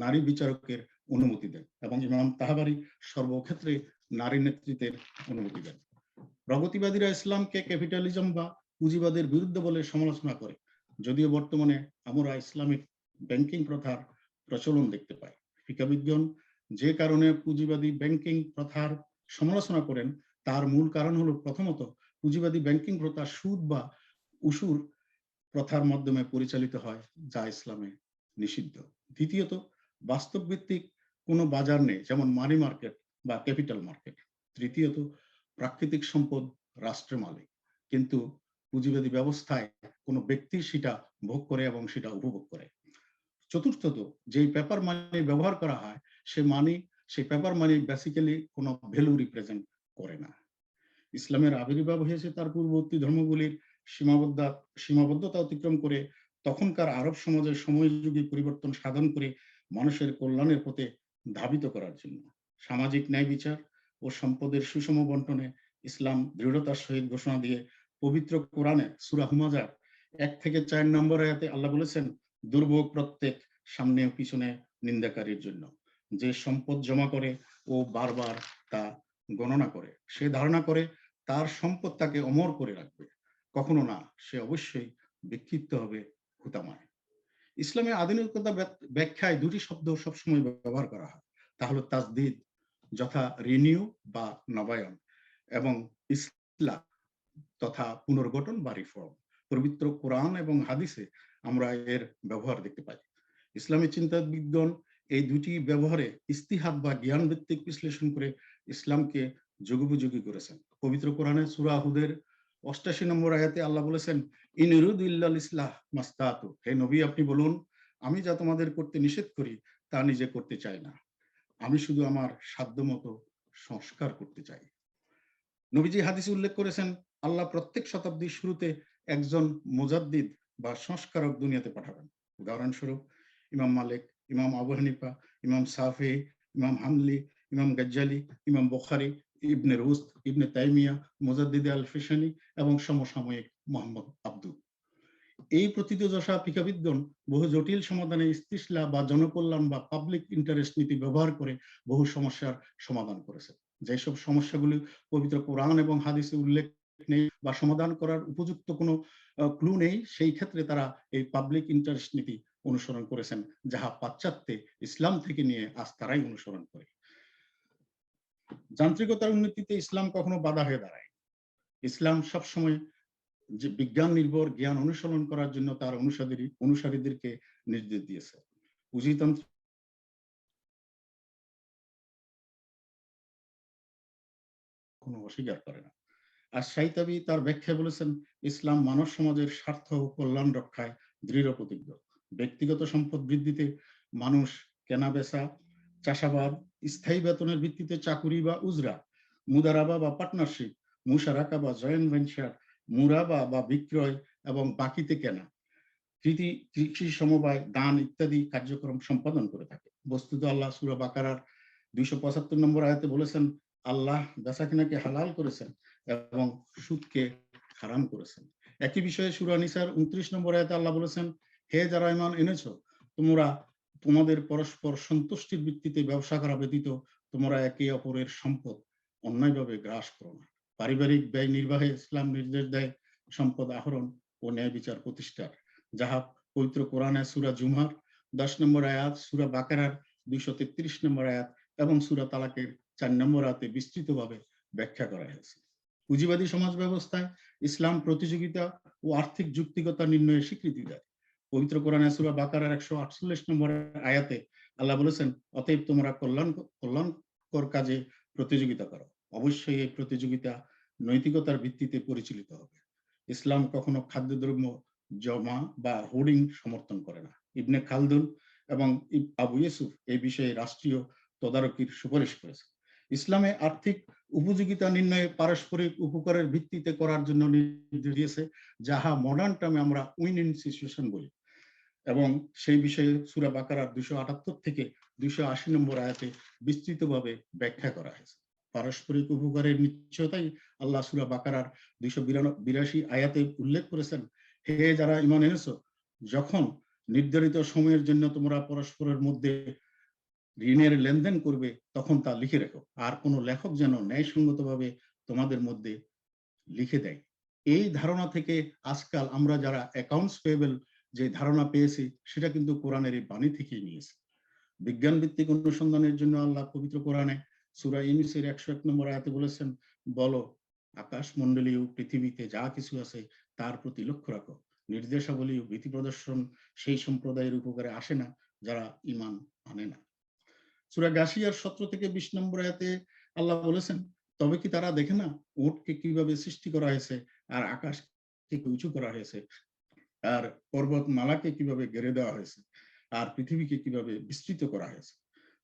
নারী বিচারকের অনুমতি দেন এবং ইমাম তাহাবারি সর্বক্ষেত্রে নারী নেতৃত্বের অনুমতি দেন। প্রগতিবাদীরা ইসলামকে ক্যাপিটালিজম বা পুঁজিবাদের বিরুদ্ধে বলে সমালোচনা করে, যদিও বর্তমানে আমরা ইসলামিক ব্যাংকিং প্রথার প্রচলন দেখতে পাই। ফিকাবিদগণ যে কারণে পুঁজিবাদী ব্যাংকিং প্রথার সমালোচনা করেন, তার মূল কারণ হলো প্রথমত পুঁজিবাদী ব্যাংকিং প্রথা সুদ বা উসুর প্রথার মাধ্যমে পরিচালিত হয়, যা ইসলামে নিষিদ্ধ। দ্বিতীয়ত বাস্তব ভিত্তিক কোনো বাজার নেই, যেমন মানি মার্কেট বা ক্যাপিটাল মার্কেট। তৃতীয়ত প্রাকৃতিক সম্পদ রাষ্ট্রের মালিক, কিন্তু পুঁজিবাদী ব্যবস্থায় কোনো ব্যক্তি সেটা ভোগ করে এবং সেটা উপভোগ করে। চতুর্থত যেই পেপার মানি ব্যবহার করা হয়, সেই পেপার মানি বেসিক্যালি কোনো ভ্যালু রিপ্রেজেন্ট করে না। ইসলামের আবির্ভাব হয়েছে তার পূর্ববর্তী ধর্মগুলির সীমাবদ্ধতা অতিক্রম করে তখনকার আরব সমাজের সময়যোগী পরিবর্তন সাধন করে মানুষের কল্যাণের পথে ধাবিত করার জন্য। সামাজিক ন্যায় বিচার ও সম্পদের সুষম বন্টনে ইসলাম দৃঢ়তার সহিত ঘোষণা দিয়ে পবিত্র কোরআনে সূরা হুমাজার 1 থেকে 4 নম্বর আয়াতে আল্লাহ বলেছেন, দুর্ভোগ প্রত্যেক সামনে ও পিছনে নিন্দাকারীর জন্য। যে সম্পদ জমা করে ও বারবার তা গণনা করে, সে ধারণা করে তার সম্পদ তাকে অমর করে রাখবে, কখনো না, সে অবশ্যই বিক্ষিপ্ত হবে হুতামায়। ইসলামে আধুনিকতা ব্যাখ্যায় দুটি শব্দ সবসময় ব্যবহার করা হয়, তা হলো তাজদিদ যথা রিনিউ বা নবায়ন এবং ইসলাহ তথা পুনর্গঠন বা রিফর্ম। পবিত্র কোরআন এবং হাদিসে আমরা এর ব্যবহার দেখতে পাই। ইসলামী চিন্তাবিদগণ এই দুটি ব্যবহারে ইস্তিহাদ বা জ্ঞান ভিত্তিক বিশ্লেষণ করে ইসলামকে যুগোপযোগী করেছেন। পবিত্র কোরআনে সূরা হুদের 88 নম্বর আয়াতে আল্লাহ বলেছেন, ইন ইউরিদু ইল্লাল ইসলাহ মাস্তাতু, হে নবী আপনি বলুন, আমি যা তোমাদের করতে নিষেধ করি তা নিজে করতে চাই না, আমি শুধু আমার সাধ্যমতো সংস্কার করতে চাই। নবীজি হাদিসে উল্লেখ করেছেন, আল্লাহ প্রত্যেক শতাব্দীর শুরুতে একজন মুজাদ্দিদ বা সংস্কারক দুনিয়াতে পাঠাবেন। উদাহরণস্বরূপ ইমাম মালিক, ইমাম আবু হানিফা, ইমাম শাফি, ইমাম হামলি, ইমাম গাজ্জালি, ইমাম বুখারী, ইবনে রুশদ, ইবনে তাইমিয়া, মুজাদ্দিদ আল ফিশানি এবং সমসাময়িক মোহাম্মদ আব্দুল। এই প্রথিতযশা ফিকাবিদগণ বহু জটিল সমাধানে ইস্তিসলা বা জনকল্যাণ বা পাবলিক ইন্টারেস্ট নীতি ব্যবহার করে বহু সমস্যার সমাধান করেছে। যেসব সমস্যাগুলি পবিত্র কোরআন এবং হাদিসে উল্লেখ নেই বা সমাধান করার উপযুক্ত কোনো ক্লু নেই, সেই ক্ষেত্রে তারা এই পাবলিক ইন্টারেস্ট নীতি অনুসরণ করেছেন, যাহা পাশ্চাত্যে ইসলাম থেকে নিয়ে আজ তারাই অনুসরণ করে। যান্ত্রিকতার উন্নতিতে ইসলাম কখনো বাধা হয়ে দাঁড়ায়। ইসলাম সবসময় যে বিজ্ঞান নির্ভর জ্ঞান অনুসরণ করার জন্য তার অনুসারীদেরকে নির্দেশ দিয়েছে। পুঁজিতন্ত্র কোনো অস্বীকার করে না। আর সাইতাবি তার ব্যাখ্যায় বলেছেন, ইসলাম মানব সমাজের স্বার্থ ও কল্যাণ রক্ষায় দৃঢ় প্রতিজ্ঞ। ব্যক্তিগত সম্পদ বৃদ্ধিতে মানুষ কেনাবেচা, চাষাবাদ, স্থায়ী বেতনের ভিত্তিতে চাকুরি বা উজরা, মুদারাবা বা পার্টনারশিপ, মুশারাকা বা জয়েন্ট ভেঞ্চার, মুরাবা বা বিক্রয় এবং বাকিতে কেনা, কৃষি সমবায়, দান ইত্যাদি কার্যক্রম সম্পাদন করে থাকে। বস্তুত আল্লাহ সূরা বাকারার 275 নম্বর আয়াতে বলেছেন, আল্লাহ বেচাকেনাকে হালাল করেছেন এবং সুদকে হারাম করেছেন। একই বিষয়ে সূরা নিসার 29 নম্বর আয়াতে আল্লাহ বলেছেন, হে যারা ঈমান এনেছো, তোমরা তোমাদের পরস্পর সন্তুষ্টির ভিত্তিতে ব্যবসা করা ব্যতীত তোমরা একে অপরের সম্পদ অন্যায়ভাবে গ্রাস করো না। পারিবারিক ব্যয় নির্বাহে ইসলাম নির্দেশ দেয় সম্পদ আহরণ ও ন্যায় বিচার প্রতিষ্ঠার, যাহা পবিত্র কোরআনে সূরা জুমার 10 নম্বর আয়াত, সূরা বাকারার 233 নম্বর আয়াত এবং সূরা তালাকের 4 নম্বর আয়াতে বিস্তৃতভাবে ব্যাখ্যা করা হয়েছে। পুঁজিবাদী সমাজ ব্যবস্থায় ইসলাম প্রতিযোগিতা ও আর্থিক যুক্তিগতা নির্ণয়ের স্বীকৃতি দেয়। পবিত্র কোরআনে সূরা বাকারার 148 নম্বর আয়াতে আল্লাহ বলেছেন, অতএব তোমরা কল্যাণকর কাজে প্রতিযোগিতা করো, অবশ্যই এই প্রতিযোগিতা নৈতিকতার ভিত্তিতে পরিচালিত হবে। ইসলাম কখনো খাদ্যদ্রব্য জমা বা হোর্ডিং সমর্থন করে না। ইবনে খালদুন এবং আবু ইউসুফ এই বিষয়ে রাষ্ট্রীয় তদারকির সুপারিশ করেছে। ইসলামে আর্থিক উপযোগিতা নির্ণয়ে পারস্পরিক উপকারের ভিত্তিতে করার জন্য নির্দেশ দিয়েছে, যাহা মডার্ন টার্মে আমরা উইন ইন সিচুয়েশন বলি, এবং সেই বিষয়ে সূরা বাকারার 278 থেকে 280 নম্বর আয়াতে বিস্তৃতভাবে ব্যাখ্যা করা হয়েছে। পারস্পরিক উপকারের নিশ্চয়তাই আল্লাহ সূরা বাকারার 282 আয়াতে উল্লেখ করেছেন, হে যারা ঈমান এনেছো, যখন নির্ধারিত সময়ের জন্য তোমরা পরস্পরের মধ্যে ঋণের লেনদেন করবে তখন তা লিখে রেখো, আর কোনো লেখক যেন ন্যায়সঙ্গতভাবে তোমাদের মধ্যে লিখে দেয়। এই ধারণা থেকে আজকাল আমরা যারা অ্যাকাউন্টস পেয়েবল যে ধারণা পেয়েছি, সেটা কিন্তু কোরআনের এই বাণী থেকেই নিয়েছে। বিজ্ঞান ভিত্তিক অনুসন্ধানের জন্য আল্লাহ পবিত্র কোরআনে সূরা ইউনূসের 101 নম্বর আয়াতে বলেছেন, বলো আকাশমণ্ডলীয় পৃথিবীতে যা কিছু আছে তার প্রতি লক্ষ্য রাখো। নির্দেশাবলী ও ভীতি প্রদর্শন সেই সম্প্রদায়ের উপকারে আসে না যারা ঈমান আনে না। সূরা গাশিয়ার 17 থেকে 20 নম্বর আয়াতে আল্লাহ বলেছেন, তবে কি তারা দেখে না উটকে কিভাবে সৃষ্টি করা হয়েছে, আর আকাশকে উঁচু করা হয়েছে, আর পর্বতমালাকে কিভাবে গেড়ে দেওয়া হয়েছে, আর পৃথিবীকে কিভাবে বিস্তৃত করা হয়েছে।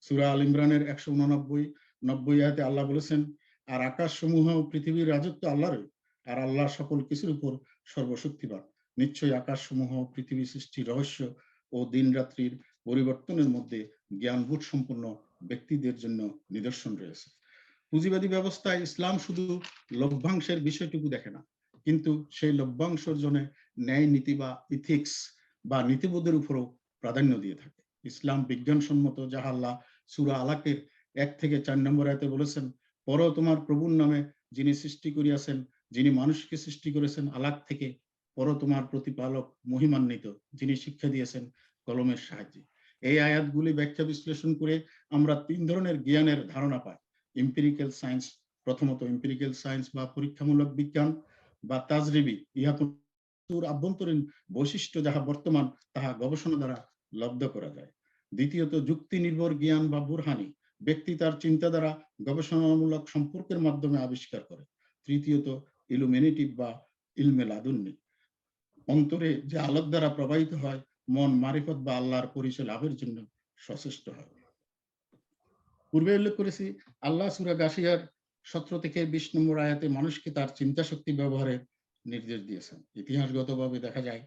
সূরা আল ইমরানের 189-90 আয়াতে আল্লাহ বলেছেন, আর আকাশ সমূহ ও পৃথিবীর রাজত্ব আল্লাহরই, আর আল্লাহ সকল কিছুর উপর সর্বশক্তিমান। নিশ্চয়ই আকাশসমূহ পৃথিবী সৃষ্টির রহস্য ও দিন রাত্রির পরিবর্তনের মধ্যে জ্ঞানবোধ সম্পন্ন ব্যক্তিদের জন্য নিদর্শন রয়েছে। পুঁজিবাদী ব্যবস্থায় ইসলাম শুধু লভ্যাংশের বিষয়টুকু দেখে না, কিন্তু সেই লভ্যাংশ অর্জনে ন্যায় নীতি বা ইথিক্স বা নীতিবোধের উপরও প্রাধান্য দিয়ে থাকে। ইসলাম বিজ্ঞানসম্মত, যাহা আল্লাহ সূরা আলাকের 1 থেকে 4 নম্বর আয়াতে বলেছেন, পরও তোমার প্রভুর নামে যিনি সৃষ্টি করিয়াছেন, যিনি মানুষকে সৃষ্টি করেছেন আলাক থেকে, পরও তোমার প্রতিপালক মহিমান্বিত, যিনি শিক্ষা দিয়েছেন কলমের সাহায্যে। এই আয়াতগুলি ব্যাখ্যা বিশ্লেষণ করে আমরা 3 ধরনের জ্ঞানের ধারণা পাই। এম্পিরিক্যাল সায়েন্স, প্রথমত এম্পিরিক্যাল সায়েন্স বা পরীক্ষামূলক বিজ্ঞান বা তাজরিবি, ইহা আভ্যন্তরীণ বৈশিষ্ট্য যাহা বর্তমান তাহা গবেষণা দ্বারা লব্ধ করা যায়। দ্বিতীয়ত যুক্তি নির্ভর জ্ঞান বা বুরহানি, ব্যক্তি তার চিন্তা দ্বারা গবেষণামূলক সম্পর্কের মাধ্যমে আবিষ্কার করে। তৃতীয়ত ইলুমিনেটিভ বা ইলমে লাদুন্নি, অন্তরে যে আলোক দ্বারা প্রবাহিত হয়, মন মারিফত বা আল্লাহর পরিচয় লাভের জন্য সচেষ্ট হয়। পূর্বে উল্লেখ করেছি, আল্লাহ সূরা গাশিয়ার 17 থেকে 20 নম্বর আয়াতে মানুষকে তার চিন্তা শক্তি ব্যবহারের নির্দেশ দিয়েছেন। ইতিহাসগতভাবে দেখা যায়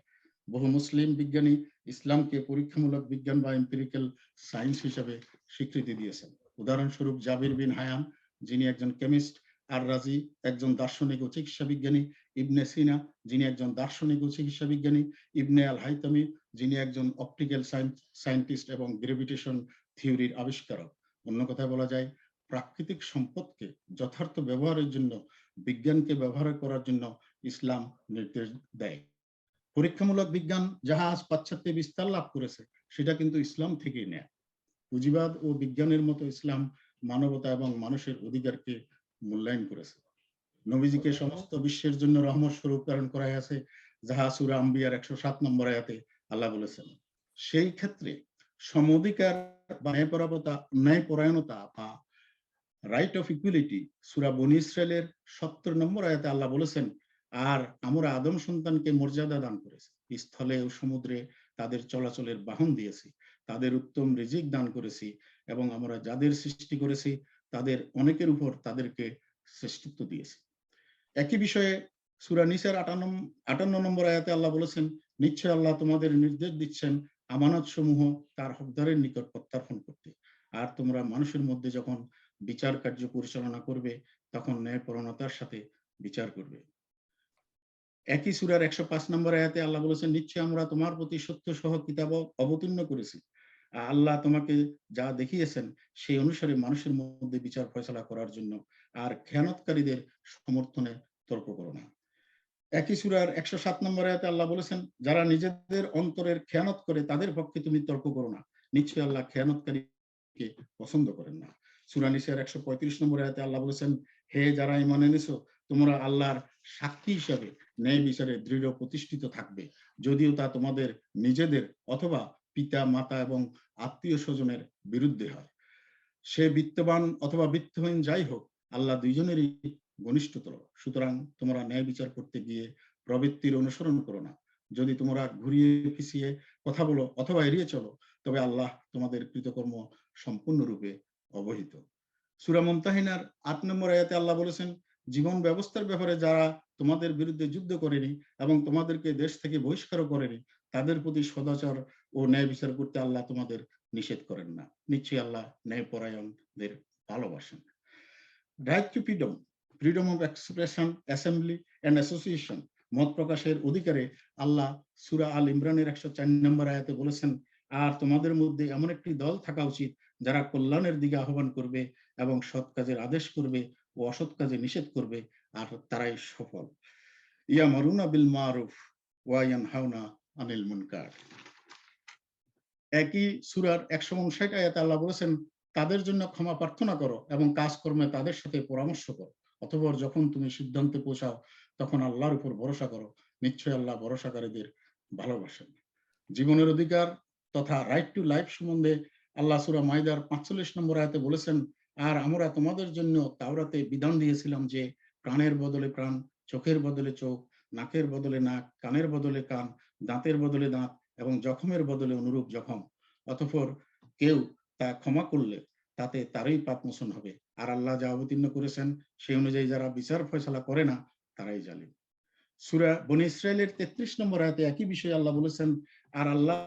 বহু মুসলিম বিজ্ঞানী ইসলামকে পরীক্ষামূলক বিজ্ঞান বা এম্পিরিক্যাল সায়েন্স হিসেবে স্বীকৃতি দিয়েছেন। উদাহরণস্বরূপ জাবির বিন হায়ান, যিনি একজন কেমিস্ট, আর রাজি একজন দার্শনিক ও চিকিৎসা বিজ্ঞানী, ইবনে সিনা, যিনি একজন দার্শনিক ও চিকিৎসা বিজ্ঞানী, ইবনে আল হাইতামি, যিনি একজন অপটিক্যাল সায়েন্টিস্ট এবং গ্রেভিটেশন থিওরির আবিষ্কারক। অন্য কথায় বলা যায়, প্রাকৃতিক সম্পদকে যথার্থ ব্যবহারের জন্য, বিজ্ঞানকে ব্যবহার করার জন্য ইসলাম নির্দেশ দেয়। পরীক্ষামূলক বিজ্ঞান যাহা আজ পাশ্চাত্যে বিস্তার লাভ করেছে, সেটা কিন্তু ইসলাম থেকেই নেয়। পুঁজিবাদ ও বিজ্ঞানের মতো ইসলাম মানবতা এবং মানুষের অধিকারকে মূল্যায়ন করেছে। নবীজিকে সমস্ত বিশ্বের জন্য রহমত স্বরূপ প্রেরণ করা হয়েছে, যাহা সূরা আম্বিয়ার 107 নম্বর আয়াতে আল্লাহ বলেছেন। সেই ক্ষেত্রে সমঅধিকার বা ন্যায়পরায়ণতা বা রাইট অফ ইকুয়ালিটি সূরা বনী ইসরাইলের 70 নম্বর আয়াতে আল্লাহ বলেছেন, আর আমরা আদম সন্তানকে মর্যাদা দান করেছি, স্থলে ও সমুদ্রে তাদের চলাচলের বাহন দিয়েছি, তাদের উত্তম রিজিক দান করেছি, এবং আমরা যাদের সৃষ্টি করেছি তাদের অনেকের উপর তাদেরকে শ্রেষ্ঠত্ব দিয়েছি। একই বিষয়ে সূরা নিসার 58 নম্বর আয়াতে আল্লাহ বলেছেন, নিশ্চয় আল্লাহ তোমাদের নির্দেশ দিচ্ছেন আমানত সমূহ তার হকদারের নিকট প্রত্যার্পণ করতে, আর তোমরা মানুষের মধ্যে যখন বিচার কার্য পরিচালনা করবে তখন ন্যায়পরায়ণতার সাথে বিচার করবে। একই সূরার 105 নম্বর আয়াতে আল্লাহ বলেছেন, নিশ্চয় আমরা তোমার প্রতি সত্য সহ কিতাব অবতীর্ণ করেছি, আল্লাহ তোমাকে যা দেখিয়েছেন সেই অনুসারে মানুষের মধ্যে বিচার ফয়সালা করার জন্য, আর খেয়ানতকারীদের সমর্থনে তর্ক করো না। একই সূরার 107 নম্বর আয়াতে আল্লাহ বলেছেন, যারা নিজেদের অন্তরের খেয়ানত করে তাদের পক্ষে তুমি তর্ক করো না, নিশ্চয়ই আল্লাহ খেয়ানতকারীকে পছন্দ করেন না। সূরা নিসার 135 নম্বর আয়াতে আল্লাহ বলেছেন, হে যারা ঈমান এনেছো, তোমরা আল্লাহর সাক্ষী হিসাবে ন্যায় বিচারে দৃঢ় প্রতিষ্ঠিত থাকবে, যদিও তা তোমাদের নিজেদের অথবা পিতা মাতা এবং আত্মীয় স্বজনের বিরুদ্ধে হয়। সে বিত্তবান অথবা বিত্তহীন যাই হোক, আল্লাহ দুইজনেরই ঘনিষ্ঠতর। সুতরাং তোমরা ন্যায় বিচার করতে গিয়ে প্রবৃত্তির অনুসরণ করো না। যদি তোমরা ঘুরিয়ে পিছিয়ে কথা বলো অথবা এড়িয়ে চলো, তবে আল্লাহ তোমাদের কৃতকর্ম সম্পূর্ণরূপে অবহিত। সূরা মুমতাহিনার 8 নম্বর আয়াতে আল্লাহ বলেছেন, জীবন ব্যবস্থার ব্যাপারে যারা তোমাদের বিরুদ্ধে যুদ্ধ করেনি এবং তোমাদেরকে দেশ থেকে বহিষ্কার করেনি, তাদের প্রতি সদাচার ও ন্যায় বিচার করতে আল্লাহ তোমাদের নিষেধ করেন না। নিশ্চয়ই আল্লাহ ন্যায়পরায়ণদের ভালোবাসেন। Right to freedom of expression, assembly and association, মত প্রকাশের অধিকারে আল্লাহ সূরা আল ইমরানের 104 নম্বর আয়াতে বলেছেন, আর তোমাদের মধ্যে এমন একটি দল থাকা উচিত যারা কল্যাণের দিকে আহ্বান করবে এবং সৎ কাজের আদেশ করবে ও অসৎ কাজে নিষেধ করবে, আর তারাই সফল। ইয়ামারুনা বিল মারুফ ওয়া ইয়ানহাউনা আনিল মুনকার। একই সূরার 159 আয়াতে আল্লাহ বলেছেন, তাদের জন্য ক্ষমা প্রার্থনা করো এবং কাজকর্মে তাদের সাথে পরামর্শ করো, অতঃপর যখন তুমি সিদ্ধান্তে পৌঁছাও তখন আল্লাহর উপর ভরসা করো, নিশ্চয়ই আল্লাহ ভরসাকারীদের ভালোবাসেন। জীবনের অধিকার তথা রাইট টু লাইফ সম্বন্ধে আল্লাহ সূরা মাইদার 45 নম্বর আয়াতে বলেছেন, আর আমরা তোমাদের জন্য তাওরাতে বিধান দিয়েছিলাম যে প্রাণের বদলে প্রাণ, চোখের বদলে চোখ, নাকের বদলে নাক, কানের বদলে কান, দাঁতের বদলে দাঁত এবং জখমের বদলে অনুরূপ জখম। অতঃপর কেউ তা ক্ষমা করলে তাতে তারই পাপ মোচন হবে, আর আল্লাহ যা অবতীর্ণ করেছেন সেই অনুযায়ী যারা বিচার ফয়সালা করে না তারাই জালিম। সূরা বনী ইসরাইলের 33 নম্বর আয়াতে একই বিষয়ে আল্লাহ বলেছেন, আর আল্লাহ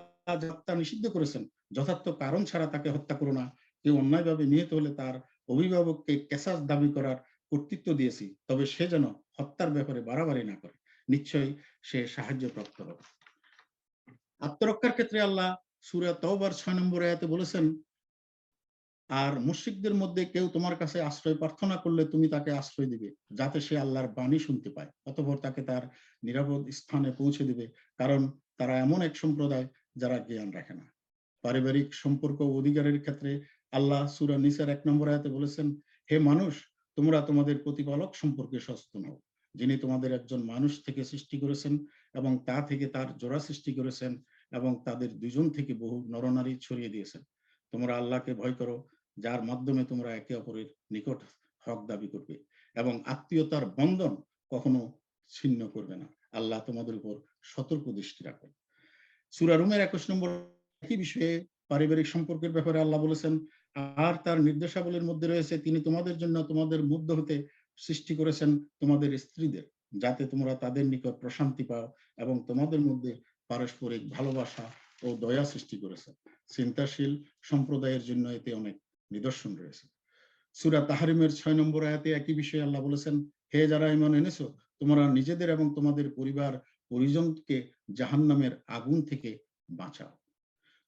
যা হত্যা নিষিদ্ধ করেছেন, যথার্থ কারণ ছাড়া তাকে হত্যা করো না। কেউ অন্যায়ভাবে নিহত হলে তার অভিভাবককে কেসাস দাবি করার কর্তৃত্ব দিয়েছি, তবে সে যেন হত্যার ব্যাপারে বাড়াবাড়ি না করে, নিশ্চয়ই সে সাহায্যপ্রাপ্ত হবে। আত্মরক্ষার ক্ষেত্রে আল্লাহ সূরা তাওবার 6 নম্বর আয়াতে বলেছেন, আর মুশরিকদের মধ্যে কেউ তোমার কাছে আশ্রয় প্রার্থনা করলে তুমি তাকে আশ্রয় দিবে, যাতে সে আল্লাহর বাণী শুনতে পায়, অতঃপর তাকে তার নিরাপদ স্থানে পৌঁছে দিবে, কারণ তারা এমন এক সম্প্রদায় যারা জ্ঞান রাখে না। পারিবারিক সম্পর্ক ও অধিকারের ক্ষেত্রে আল্লাহ সূরা নিসার 1 নম্বর আয়াতে বলেছেন, হে মানুষ, তোমরা তোমাদের প্রতিপালক সম্পর্কে সচেতন হও, যিনি তোমাদের একজন মানুষ থেকে সৃষ্টি করেছেন এবং তা থেকে তার জোড়া সৃষ্টি করেছেন এবং তাদের দুজন থেকে বহু নরনারী ছড়িয়ে দিয়েছেন। তোমরা আল্লাহকে ভয় করো, যার মাধ্যমে তোমরা একে অপরের নিকট হক দাবি করবে এবং আত্মীয়তার বন্ধন কখনো ছিন্ন করবে না। আল্লাহ তোমাদের উপর সতর্ক দৃষ্টি রাখবেন। সূরা রুমের 21 নম্বর একই বিষয়ে পারিবারিক সম্পর্কের ব্যাপারে আল্লাহ বলেছেন, আর তার নির্দেশাবলীর মধ্যে রয়েছে, তিনি তোমাদের জন্য তোমাদের মধ্য হতে সৃষ্টি করেছেন তোমাদের স্ত্রীদের, যাতে তোমরা তাদের নিকট প্রশান্তি পাও, এবং তোমাদের মধ্যে পারস্পরিক ভালোবাসা ও দয়া সৃষ্টি করেছেন। চিন্তাশীল সম্প্রদায়ের জন্য এতে অনেক নিদর্শন রয়েছে। সূরা তাহরিমের 6 নম্বর আয়াতে একই বিষয়ে আল্লাহ বলেছেন, হে যারা ঈমান এনেছো, তোমরা নিজেদের এবং তোমাদের পরিবার পরিজনকে জাহান্নামের আগুন থেকে বাঁচাও।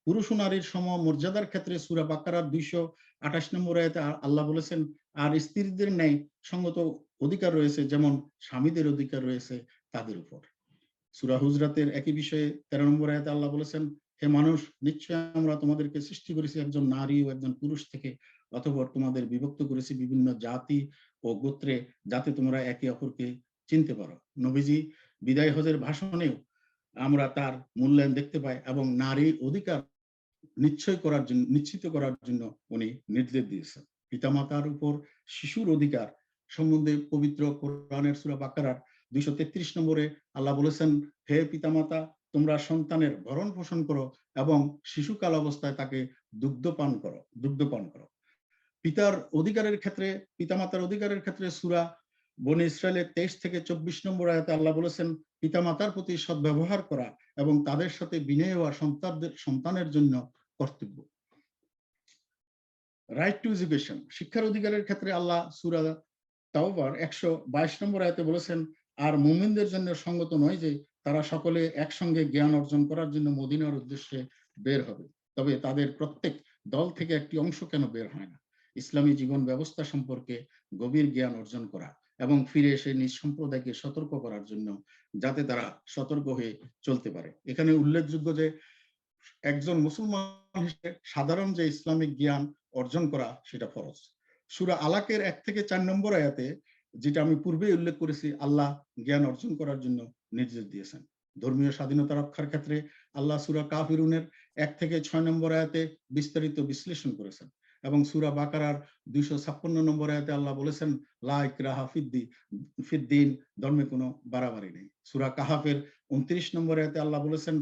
পুরুষ ও নারীর সম মর্যাদার ক্ষেত্রে সূরা বাকারার 228 নম্বর আয়াতে আল্লাহ বলেছেন, আর স্ত্রীদের ন্যায় সঙ্গত অধিকার রয়েছে, যেমন স্বামীদের অধিকার রয়েছে তাদের উপর। সূরা হুজরাতের একই বিষয়ে 13 নম্বর আয়াতে আল্লাহ বলেছেন, হে মানুষ, নিশ্চয় আমরা তোমাদেরকে সৃষ্টি করেছি একজন নারী ও একজন পুরুষ থেকে, অতঃপর তোমাদের বিভক্ত করেছি বিভিন্ন জাতি ও গোত্রে, যাতে তোমরা একে অপরকে চিনতে পারো। নবীজি বিদায় হজের ভাষণেও আমরা তার মূল্যায়ন দেখতে পাই এবং নারীর অধিকার নিশ্চিত করার জন্য উনি নির্দেশ দিয়েছেন। পিতামাতার উপর শিশুর অধিকার সম্বন্ধে পবিত্র কোরআনের সূরা বাকারার 233 নম্বরে আল্লাহ বলেছেন, হে পিতামাতা, তোমরা সন্তানের ভরণ পোষণ করো এবং শিশুকাল অবস্থায় তাকে দুগ্ধপান করো। পিতামাতার অধিকারের ক্ষেত্রে সূরা বনী ইসরাইলের 23 থেকে 24 নম্বর আয়াতে আল্লাহ বলেছেন, পিতামাতার প্রতি সদ্ব্যবহার করা এবং তাদের সাথে বিনয়ী হওয়া সন্তানের জন্য কর্তব্য। রাইট টু এডুকেশন, শিক্ষার অধিকারের ক্ষেত্রে আল্লাহ সূরা তাওবার 122 নম্বর আয়াতে বলেছেন, আর মুমিনদের জন্য সঙ্গত নয় যে তারা সকলে একসঙ্গে জ্ঞান অর্জন করার জন্য মদিনার উদ্দেশ্যে বের হবে, তবে তাদের প্রত্যেক দল থেকে একটি অংশ কেন বের হয় না, ইসলামী জীবন ব্যবস্থা সম্পর্কে গভীর জ্ঞান অর্জন করা এবং ফিরে এসে নিজ সম্প্রদায়কে সতর্ক করার জন্য, যাতে তারা সতর্ক হয়ে চলতে পারে। এখানে উল্লেখযোগ্য যে একজন মুসলমান হিসেবে সাধারণ যে ইসলামিক জ্ঞান অর্জন করা সেটা ফরজ। সূরা আলাকের 1 থেকে 4 নম্বর আয়াতে, যেটা আমি পূর্বে উল্লেখ করেছি, আল্লাহ জ্ঞান অর্জন করার জন্য নির্দেশ দিয়েছেন। ধর্মীয় স্বাধীনতা রক্ষার ক্ষেত্রে আল্লাহ সূরা কাফিরুনের 1 থেকে 6 নম্বর আয়াতে বিস্তারিত বিশ্লেষণ করেছেন এবং সূরা বাকারার 256 নম্বর আয়াতে আল্লাহ বলেছেন, লা ইকরাহা ফিদ্দিন, ধর্মে কোনো বাড়াবাড়ি নেই। সূরা কাহাফের 29 নম্বর আয়াতে আল্লাহ বলেছেন,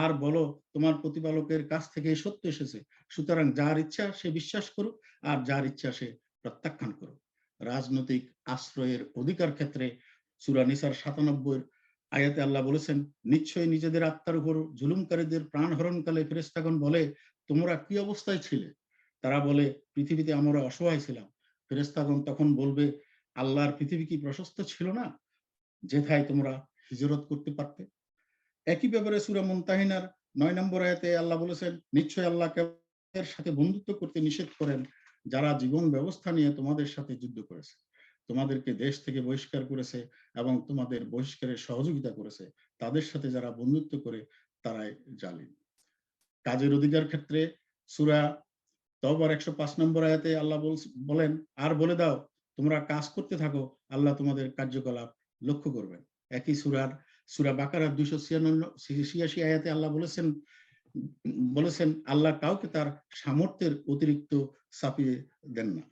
আর বলো, তোমার প্রতিপালকের কাছ থেকে সত্য এসেছে, সুতরাং যার ইচ্ছা সে বিশ্বাস করুক আর যার ইচ্ছা সে প্রত্যাখ্যান করুক। রাজনৈতিক আশ্রয়ের অধিকার ক্ষেত্রে সূরা নিসার 97 আয়াতে আল্লাহ বলেছেন, নিশ্চয়ই নিজেদের আত্মার উপর জুলুমকারীদের প্রাণ হরণকালে ফেরেশতাগণ বলে, তোমরা কি অবস্থায় ছিলে? তারা বলে, পৃথিবীতে আমরা অসহায় ছিলাম। ফেরেশতাগণ তখন বলবে, আল্লাহর পৃথিবী কি প্রশস্ত ছিল না, যেথায় তোমরা হিজরত করতে পারতে? একই ব্যাপারে সূরা মুনতাহিনার 9 নম্বর আয়াতে আল্লাহ বলেছেন, নিশ্চয় আল্লাহ এর সাথে বন্ধুত্ব করতে নিষেধ করেন যারা জীবন ব্যবস্থা নিয়ে তোমাদের সাথে যুদ্ধ করেছে, তোমাদেরকে দেশ থেকে বহিষ্কার করেছে এবং তোমাদের বহিষ্কারের সহযোগিতা করেছে, তাদের সাথে যারা বন্ধুত্ব করে তারাই জালিম। কাজের অধিকার ক্ষেত্রে সূরা তাওবার 105 নম্বর আয়াতে আল্লাহ বলেন, আর বলে দাও, তোমরা কাজ করতে থাকো, আল্লাহ তোমাদের কার্যকলাপ লক্ষ্য করবেন। একই সূরা বাকারার 286 আয়াতে আল্লাহ বলেছেন, আল্লাহ কাউকে তার সামর্থ্যের অতিরিক্ত চাপিয়ে দেন না।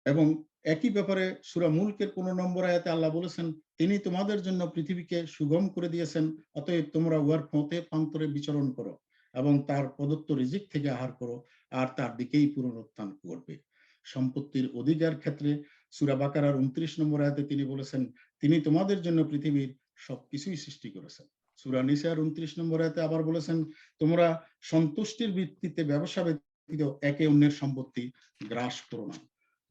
এবং একই ব্যাপারে সূরা মুলকের 15 নম্বর আয়াতে আল্লাহ বলেছেন, তিনি তোমাদের জন্য পৃথিবীকে সুগম করে দিয়েছেন, অতএব তোমরা উহার পথে প্রান্তরে বিচরণ করো এবং তার প্রদত্ত রিজিক থেকে আহার করো, আর তার দিকেই পুনরুত্থান করবে। সম্পত্তির অধিকার ক্ষেত্রে সূরা বাকারার 29 নম্বর আয়াতে তিনি বলেছেন, তিনি তোমাদের জন্য পৃথিবীর সবকিছুই সৃষ্টি করেছেন। সূরা নিসার 29 নম্বর আয়াতে আবার বলেছেন, তোমরা সন্তুষ্টির ভিত্তিতে ব্যবসা ব্যতীত একে অন্যের সম্পত্তি গ্রাস করো না।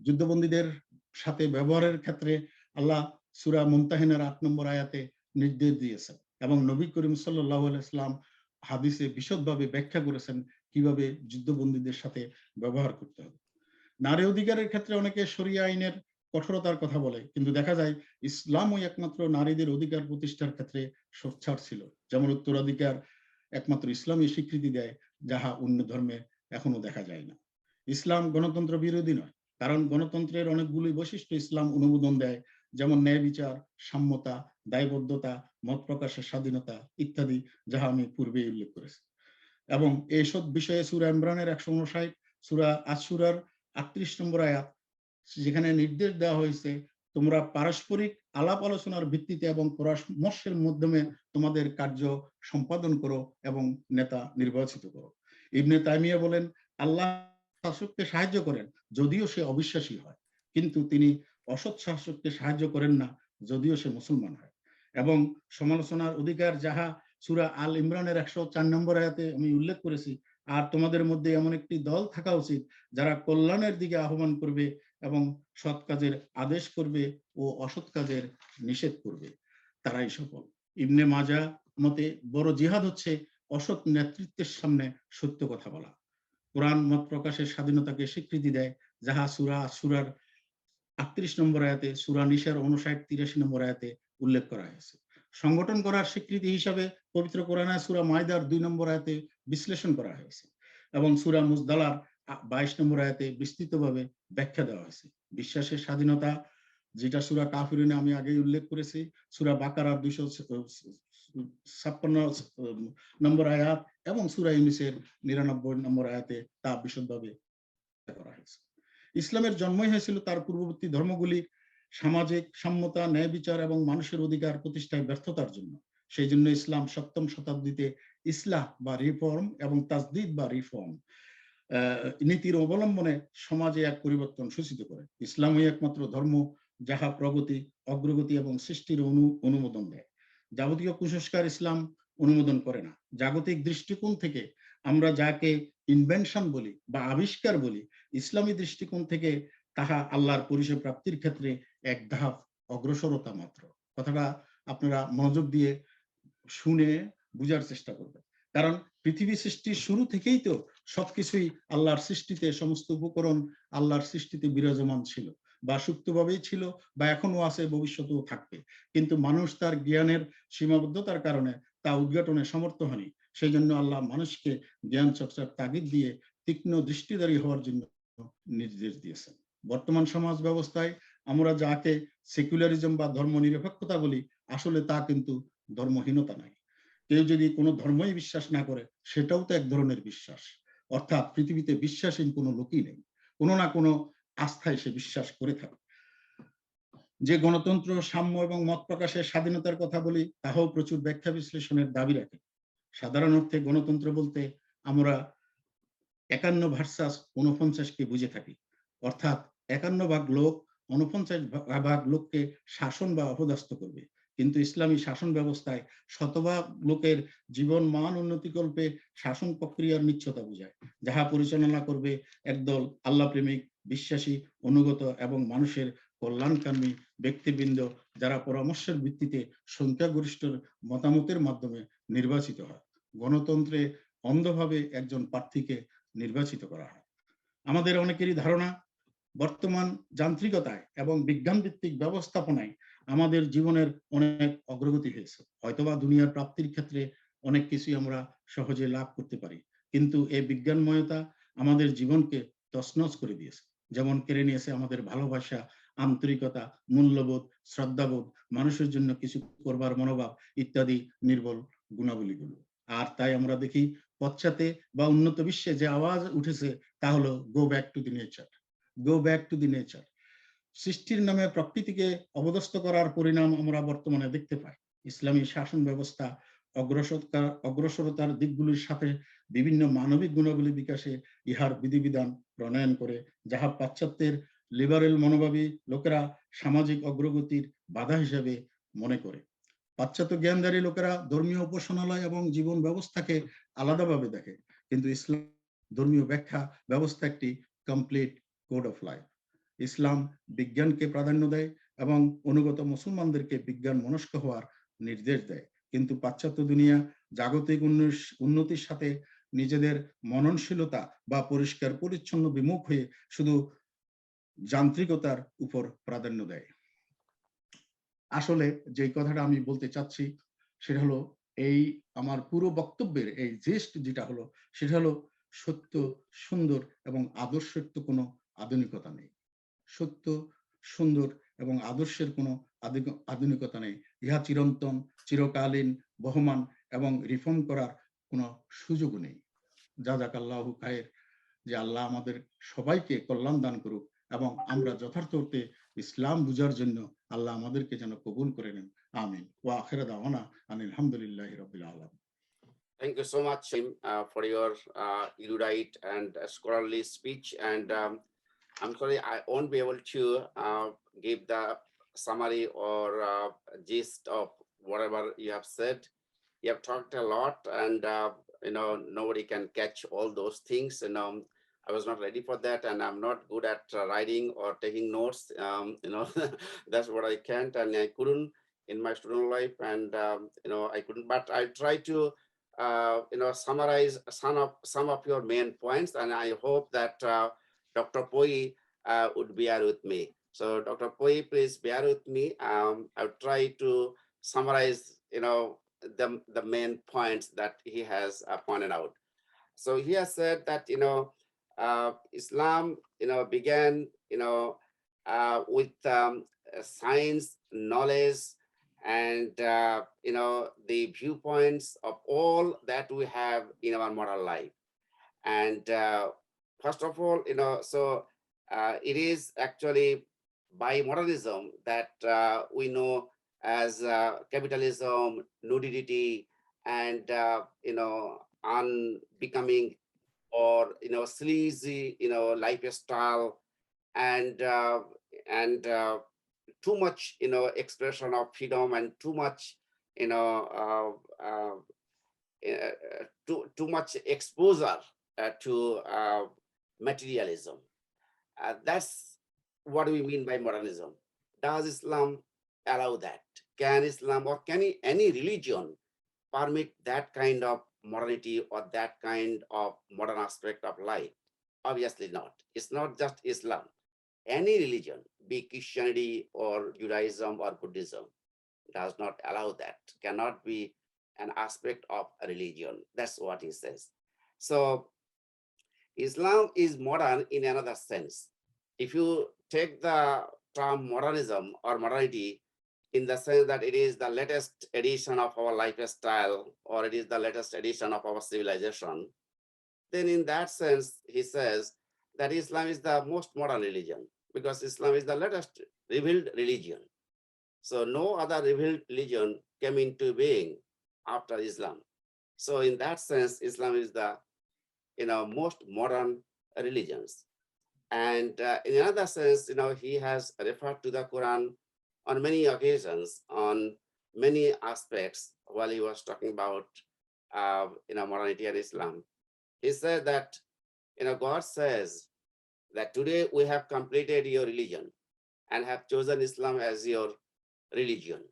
যুদ্ধবন্দীদের সাথে ব্যবহারের ক্ষেত্রে আল্লাহ সূরা মুমতাহিনার 8 নম্বর আয়াতে নির্দেশ দিয়েছেন এবং নবী করিম সাল্লাল্লাহু আলাইহি ওয়াসাল্লাম হাদিসে বিশদভাবে ব্যাখ্যা করেছেন কিভাবে যুদ্ধবন্দীদের সাথে ব্যবহার করতে হবে। নারী অধিকারের ক্ষেত্রে অনেকে শরিয়া আইনের কঠোরতার কথা বলে, কিন্তু দেখা যায় ইসলামই একমাত্র নারীদের অধিকার প্রতিষ্ঠার ক্ষেত্রে সোচ্চার ছিল। যেমন উত্তরাধিকার একমাত্র ইসলামই স্বীকৃতি দেয়, যাহা অন্য ধর্মে এখনো দেখা যায় না। ইসলাম গণতন্ত্র বিরোধী নয়, কারণ গণতন্ত্রের অনেকগুলি বৈশিষ্ট্য ইসলাম অনুমোদন দেয়, যেমন ন্যায় বিচার, সাম্যতা, দায়বদ্ধতা, মত প্রকাশের স্বাধীনতা ইত্যাদি, যাহা আমি পূর্বে উল্লেখ করেছি। এবং এইসব বিষয়ে সূরা ইমরানের 159, সূরা আশ-শূরার 38 নম্বর আয়াত, যেখানে নির্দেশ দেওয়া হয়েছে তোমরা পারস্পরিক আলাপ আলোচনার ভিত্তিতে এবং পরামর্শের মাধ্যমে তোমাদের কার্য সম্পাদন করো এবং নেতা নির্বাচিত করো। ইবনে তাইমিয়া বলেন, আল্লাহ শাসককে সাহায্য করেন যদিও সে অবিশ্বাসী হয়, কিন্তু তিনি অসৎ শাসককে সাহায্য করেন না যদিও সে মুসলমান হয়। এবং সমালোচনার অধিকার, যাহা সূরা আল ইমরানের 104 নম্বর আয়াতে আমি উল্লেখ করেছি, আর তোমাদের মধ্যে এমন একটি দল থাকা উচিত যারা কল্যাণের দিকে আহ্বান করবে এবং সৎ কাজের আদেশ করবে ও অসৎ কাজের নিষেধ করবে, তারাই সফল। ইবনে মাজা মতে বড় জিহাদ হচ্ছে অসৎ নেতৃত্বের সামনে সত্য কথা বলা। কোরআন মত প্রকাশের স্বাধীনতাকে স্বীকৃতি দেয়, যাহা সূরা আশ-শূরার 38 নম্বর আয়াতে, সূরা নিসার 59-83 নম্বর আয়াতে উল্লেখ করা হয়েছে। সংগঠন করার স্বীকৃতি হিসাবে পবিত্র কোরআনে সূরা মাইদার 2 নম্বর আয়াতে বিশ্লেষণ করা হয়েছে এবং সূরা মুজদালার 22 নম্বর আয়াতে বিস্তৃতভাবে ব্যাখ্যা দেওয়া হয়েছে। বিশ্বাসের স্বাধীনতা, যেটা সূরা কাফিরুনে আমি আগেই উল্লেখ করেছি, সূরা বাকারার 256 নম্বর আয়াত এবং সূরা ইউনূসের 99 নম্বর আয়াতে তা বিশদভাবে করা হয়েছে। ইসলামের জন্মই হয়েছিল তার পূর্ববর্তী ধর্মগুলি সামাজিক সাম্যতা, ন্যায় বিচার এবং মানুষের অধিকার প্রতিষ্ঠায় ব্যর্থতার জন্য। সেই জন্য ইসলাম 7ম শতাব্দীতে ইসলাহ বা রিফর্ম এবং তাজদিদ বা রিফর্ম নীতির অবলম্বনে সমাজে এক পরিবর্তন সূচিত করে। ইসলামই একমাত্র ধর্ম যাহা প্রগতি, অগ্রগতি এবং সৃষ্টির অনুমোদন দেয়। যাবতীয় কুসংস্কার ইসলাম অনুমোদন করে না। জাগতিক দৃষ্টিকোণ থেকে আমরা যাকে ইনভেনশন বলি বা আবিষ্কার বলি, ইসলামী দৃষ্টিকোণ থেকে তাহা আল্লাহর পরিচয় প্রাপ্তির ক্ষেত্রে এক ধাপ অগ্রসরতা মাত্র। কথাটা আপনারা মনোযোগ দিয়ে শুনে বুঝার চেষ্টা করবেন, কারণ পৃথিবী সৃষ্টির শুরু থেকেই তো সবকিছুই আল্লাহর সৃষ্টিতে, সমস্ত উপকরণ আল্লাহর সৃষ্টিতে বিরাজমান ছিল বা সুপ্তভাবেই ছিল বা এখনো আছে, ভবিষ্যতেও থাকবে। কিন্তু মানুষ তার জ্ঞানের সীমাবদ্ধতার কারণে তা উদ্ঘাটনে সমর্থ হয়নি। সেই জন্য আল্লাহ মানুষকে জ্ঞান চর্চার তাগিদ দিয়ে তীক্ষ্ণ দৃষ্টিধারী হওয়ার জন্য নির্দেশ দিয়েছেন। বর্তমান সমাজ ব্যবস্থায় আমরা যাকে সেকুলারিজম বা ধর্ম নিরপেক্ষতা বলি, আসলে তা কিন্তু ধর্মহীনতা নাই। কেউ যদি কোনো ধর্মই বিশ্বাস না করে, সেটাও তো এক ধরনের বিশ্বাস। অর্থাৎ পৃথিবীতে বিশ্বাসহীন কোনো লোকই নেই, কোনো না কোনো আস্থায় সে বিশ্বাস করে থাকে। যে গণতন্ত্র, সাম্য এবং মত প্রকাশের স্বাধীনতার কথা বলি, তাহাও প্রচুর ব্যাখ্যা বিশ্লেষণের দাবি রাখে। সাধারণ অর্থে গণতন্ত্র বলতে আমরা 51 ভার্সাস 49-কে বুঝে থাকি, অর্থাৎ 51 ভাগ লোক 49 ভাগ লোককে শাসন বা অপদস্থ করবে। কিন্তু ইসলামী শাসন ব্যবস্থায় শতভাগ লোকের জীবন মান উন্নতিকল্পে শাসন প্রক্রিয়ার নিশ্চয়তা বোঝায়, যাহা পরিচালনা করবে একদল আল্লাহ প্রেমিক, বিশ্বাসী, অনুগত এবং মানুষের কল্যাণকামী ব্যক্তিবৃন্দ, যারা পরামর্শের ভিত্তিতে সংখ্যাগরিষ্ঠের মতামতের মাধ্যমে নির্বাচিত হয়। গণতন্ত্রে অন্ধভাবে একজন প্রার্থীকে নির্বাচিত করা হয়। আমাদের অনেকেরই ধারণা, বর্তমান যান্ত্রিকতায় এবং বিজ্ঞান ভিত্তিক ব্যবস্থাপনায় আমাদের জীবনের অনেক অগ্রগতি হয়েছে। হয়তোবা দুনিয়ার প্রাপ্তির ক্ষেত্রে অনেক কিছুই আমরা সহজে লাভ করতে পারি, কিন্তু এই বিজ্ঞানময়তা আমাদের জীবনকে তছনছ করে দিয়েছে। যেমন কেড়ে নিয়েছে আমাদের ভালোবাসা, আন্তরিকতা, মূল্যবোধ, শ্রদ্ধাবোধ, মানুষের জন্য কিছু করবার মনোভাব ইত্যাদি নির্বল গুণাবলীগুলো। আর তাই আমরা দেখি পশ্চাতে বা উন্নত বিশ্বে যে আওয়াজ উঠেছে তা হলো go back to the nature, go back to the nature. সৃষ্টির নামে প্রকৃতিকে অবদস্থ করার পরিণাম আমরা বর্তমানে দেখতে পাই। ইসলামী শাসন ব্যবস্থা অগ্রসরতার দিকগুলির সাথে বিভিন্ন মানবিক গুণাবলী বিকাশে ইহার বিধিবিধান প্রণয়ন করে, যাহা পাশ্চাত্যের লিবারেল মনোভাবী লোকেরা সামাজিক অগ্রগতির বাধা হিসেবে মনে করে। পাশ্চাত্য জ্ঞানধারী লোকেরা ধর্মীয় উপাসনালয় এবং জীবন ব্যবস্থাকে আলাদাভাবে দেখে, কিন্তু ইসলাম ধর্মীয় ব্যাখ্যা ব্যবস্থা একটি কমপ্লিট কোড অফ লাইফ। ইসলাম বিজ্ঞানকে প্রাধান্য দেয় এবং অনুগত মুসলমানদেরকে বিজ্ঞান মনস্ক হওয়ার নির্দেশ দেয়, কিন্তু পাশ্চাত্য দুনিয়া জাগতিক উন্নতির সাথে নিজেদের মননশীলতা বা পরিষ্কার পরিচ্ছন্ন বিমুখ হয়ে শুধু যান্ত্রিকতার উপর প্রাধান্য দেয়। আসলে যে কথাটা আমি বলতে চাচ্ছি সেটা হলো, এই আমার পুরো বক্তব্যের এই জিস্ট যেটা হলো সেটা হলো, সত্য, সুন্দর এবং আদর্শের তো কোনো আধুনিকতা নেই। সত্য, সুন্দর এবং আদর্শের কোনো আধুনিকতা নেই। ইহা চিরন্তন, চিরকালীন, বহমান এবং রিফর্ম করার কোনো সুযোগও নেই। জাযাকাল্লাহু খায়ের, যে আল্লাহ আমাদের সবাইকে কল্যাণ দান করুক এবং আমরা যথার্থ অর্থে ইসলাম বুঝার জন্য আল্লাহ আমাদেরকে যেন কবুল করে নেন। আমিন। ওয়া আখিরু দাওয়ানা আনিল হামদুলিল্লাহি রাব্বিল আলামিন। Thank you so much for your erudite and scholarly speech. And I'm sorry, I won't be able to give the summary or gist of whatever you have said. You have talked a lot, and nobody can catch all those things. I was not ready for that, and I'm not good at writing or taking notes. That's what I can't, and I couldn't in my student life, and I couldn't. But I try to summarize some of your main points, and I hope that Dr. Poi would bear with me. So Dr. Poi, please bear with me. I'll try to summarize, the main points that he has pointed out. So he has said that, Islam, began, with science, knowledge, and, the viewpoints of all that we have in our modern life. And first of all, so it is actually by modernism that we know as capitalism, nudity, and unbecoming or sleazy lifestyle, and too much expression of freedom, and too much too much exposure to materialism. That's what we mean by modernism. Does Islam allow that? Can Islam or can any religion permit that kind of modernity or that kind of modern aspect of life? Obviously not. It's not just Islam. Any religion, be Christianity or Judaism or Buddhism, does not allow that, cannot be an aspect of a religion. That's what he says. So Islam is modern in another sense. If you take the term modernism or modernity in the sense that it is the latest edition of our lifestyle, or it is the latest edition of our civilization, then in that sense, he says that Islam is the most modern religion, because Islam is the latest revealed religion. So no other revealed religion came into being after Islam. So in that sense, Islam is the most modern religions. And in another sense, he has referred to the Quran on many occasions, on many aspects, while he was talking about modernity and Islam. He said that God says that today we have completed your religion and have chosen Islam as your religion.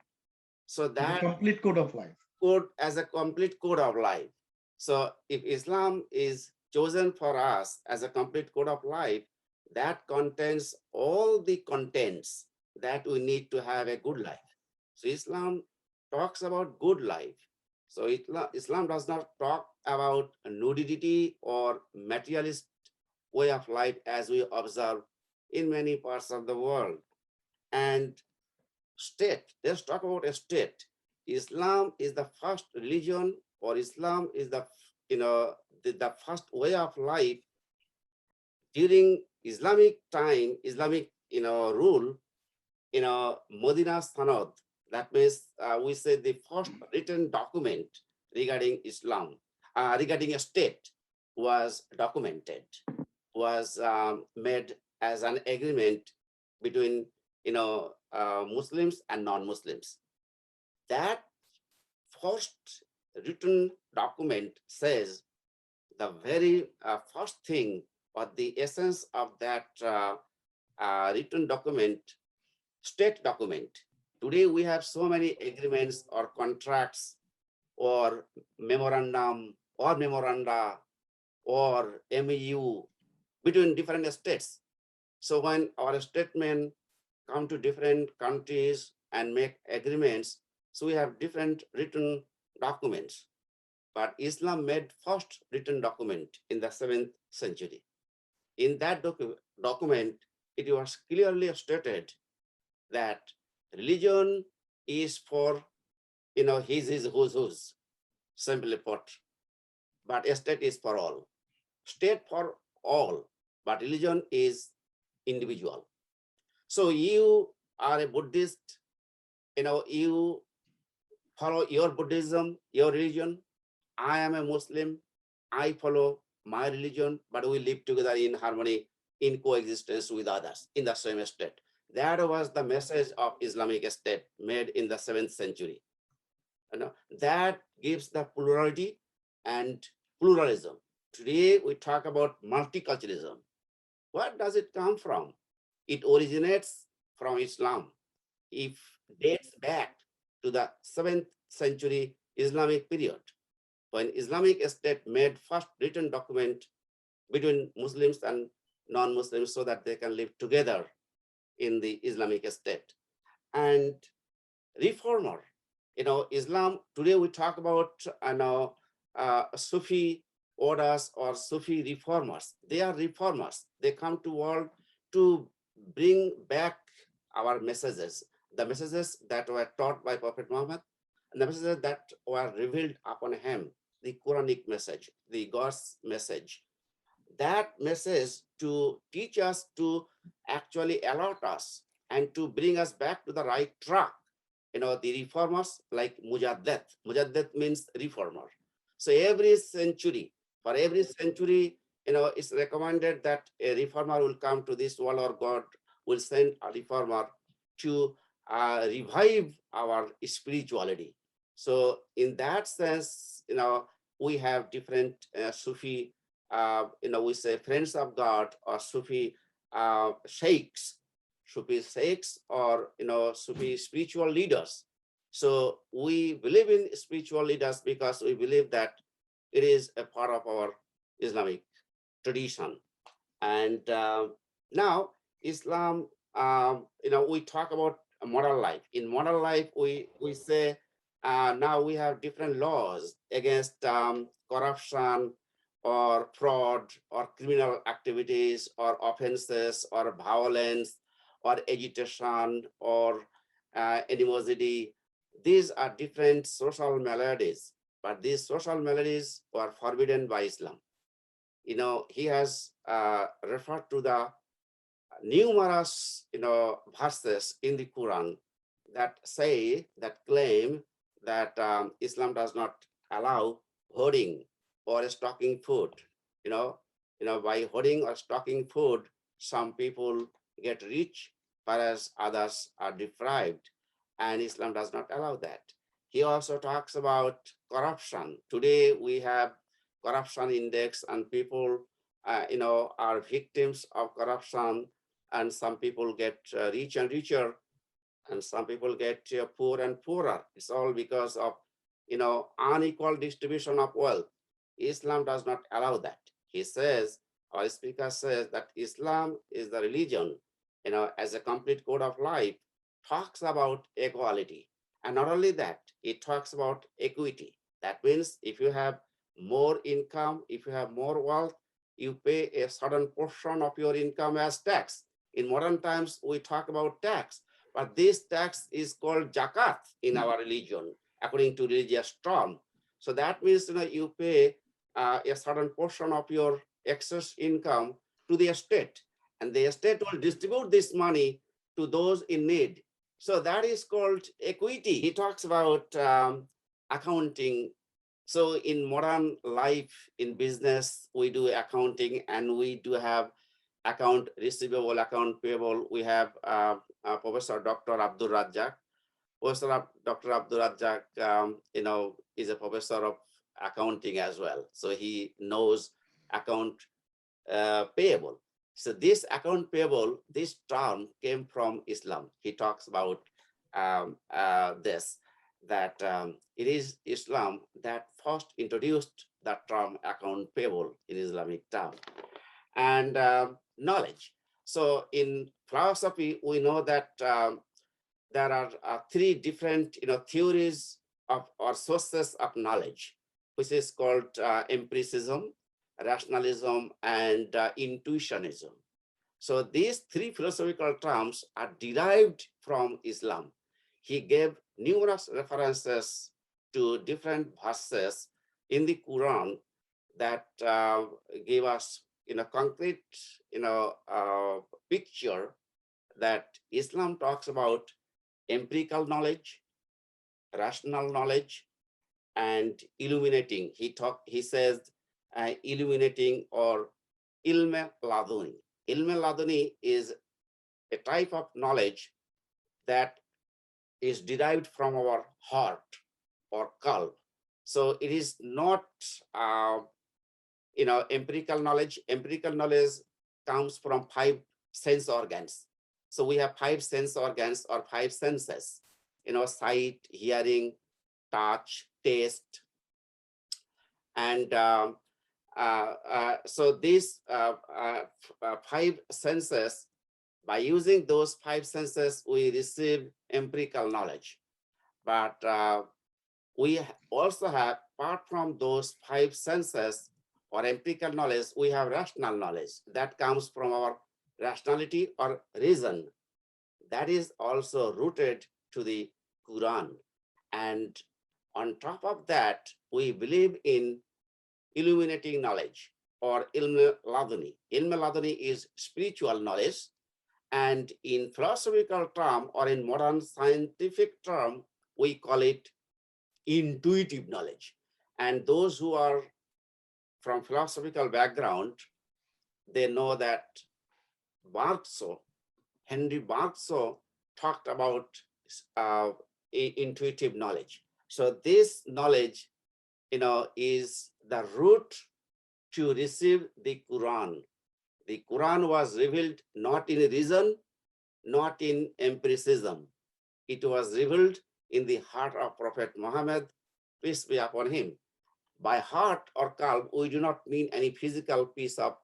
So that complete code of life. Code as a complete code of life. So if Islam is chosen for us as a complete code of life, that contains all the contents that we need to have a good life. So Islam talks about good life. So Islam does not talk about nudity or materialist way of life as we observe in many parts of the world. And state, let's talk about a state. Islam is the first religion, or Islam is the the first way of life during Islamic time, Islamic rule, Medina Sanad. That means we say the first written document regarding Islam, regarding a state, was documented, was made as an agreement between Muslims and non-Muslims. That first written document says the very first thing or the essence of that written document, state document. Today we have so many agreements or contracts or memorandum or memoranda or MEU between different states. So when our statesmen come to different countries and make agreements, so we have different written documents. But Islam made first written document in the 7th century. In that document, it was clearly stated that religion is for, his, whose, simply put, but state is for all. State for all, but religion is individual. So you are a Buddhist, you follow your Buddhism, your religion. I am a Muslim, I follow my religion, but we live together in harmony, in coexistence with others in the same state. That was the message of Islamic State made in the 7th century. That gives the plurality and pluralism. Today we talk about multiculturalism. Where does it come from? It originates from Islam. It dates back to the 7th century Islamic period, when Islamic State made first written document between Muslims and non-Muslims so that they can live together in the Islamic State. And reformer, Islam, today we talk about Sufi orders or Sufi reformers. They are reformers. They come to world to bring back our messages, the messages that were taught by Prophet Muhammad, and the messages that were revealed upon him, the Quranic message, the God's message. That message to teach us, to actually alert us and to bring us back to the right track. The reformers like Mujaddid. Mujaddid means reformer. So every century, for every century, it's recommended that a reformer will come to this world, or God will send a reformer to revive our spirituality. So in that sense, we have different Sufi, we say friends of God, or Sufi sheikhs, or Sufi spiritual leaders. So we believe in spiritual leaders because we believe that it is a part of our Islamic tradition. And now Islam, we talk about modern life. In modern life, we say now we have different laws against corruption or fraud or criminal activities or offenses or violence or agitation or animosity. These are different social maladies, but these social maladies were forbidden by Islam. He has referred to the numerous, verses in the Quran that claim that Islam does not allow hoarding or stocking food. By hoarding or stocking food, some people get rich, whereas others are deprived, and Islam does not allow that. He also talks about corruption. Today we have corruption index, and people, are victims of corruption, and some people get rich and richer, and some people get poor and poorer. It's all because of, unequal distribution of wealth. Islam does not allow that. He says, our speaker says that Islam is the religion, as a complete code of life, talks about equality. And not only that, it talks about equity. That means if you have more income, if you have more wealth, you pay a certain portion of your income as tax. In modern times, we talk about tax, but this tax is called zakat in our religion, according to religious term. So that means you pay a certain portion of your excess income to the state, and the state will distribute this money to those in need. So that is called equity. He talks about accounting. So in modern life, in business, we do accounting, and we do have account receivable, account payable. We have Professor Dr. Abdul Razzaq, Professor Dr. Abdul Razzaq, is a professor of accounting as well. So he knows account payable. So this account payable, this term came from Islam. He talks about this, that it is Islam that first introduced that term account payable in Islamic term. And knowledge. So in philosophy, we know that there are three different theories of or sources of knowledge, which is called empiricism, rationalism, and intuitionism. So these three philosophical terms are derived from Islam. He gave numerous references to different verses in the Quran that give us concrete picture that Islam talks about empirical knowledge, rational knowledge, and illuminating. He says illuminating or ilm laduni. Ilm laduni is a type of knowledge that is derived from our heart or qalb. So it is not empirical knowledge. Empirical knowledge comes from 5 sense organs. So we have 5 sense organs or 5 senses, sight, hearing, touch, taste. And so these 5 senses, by using those 5 senses, we receive empirical knowledge. But we also have, apart from those 5 senses or empirical knowledge, we have rational knowledge that comes from our rationality or reason. That is also rooted to the Quran. And on top of that, we believe in illuminating knowledge or ilm laduni. Ilm laduni is spiritual knowledge. And in philosophical term or in modern scientific term, we call it intuitive knowledge. And those who are from philosophical background, they know that Henry Barkso talked about intuitive knowledge. So this knowledge, is the root to receive the Quran. The Quran was revealed not in reason, not in empiricism. It was revealed in the heart of Prophet Muhammad, peace be upon him. By heart or qalb, we do not mean any physical piece of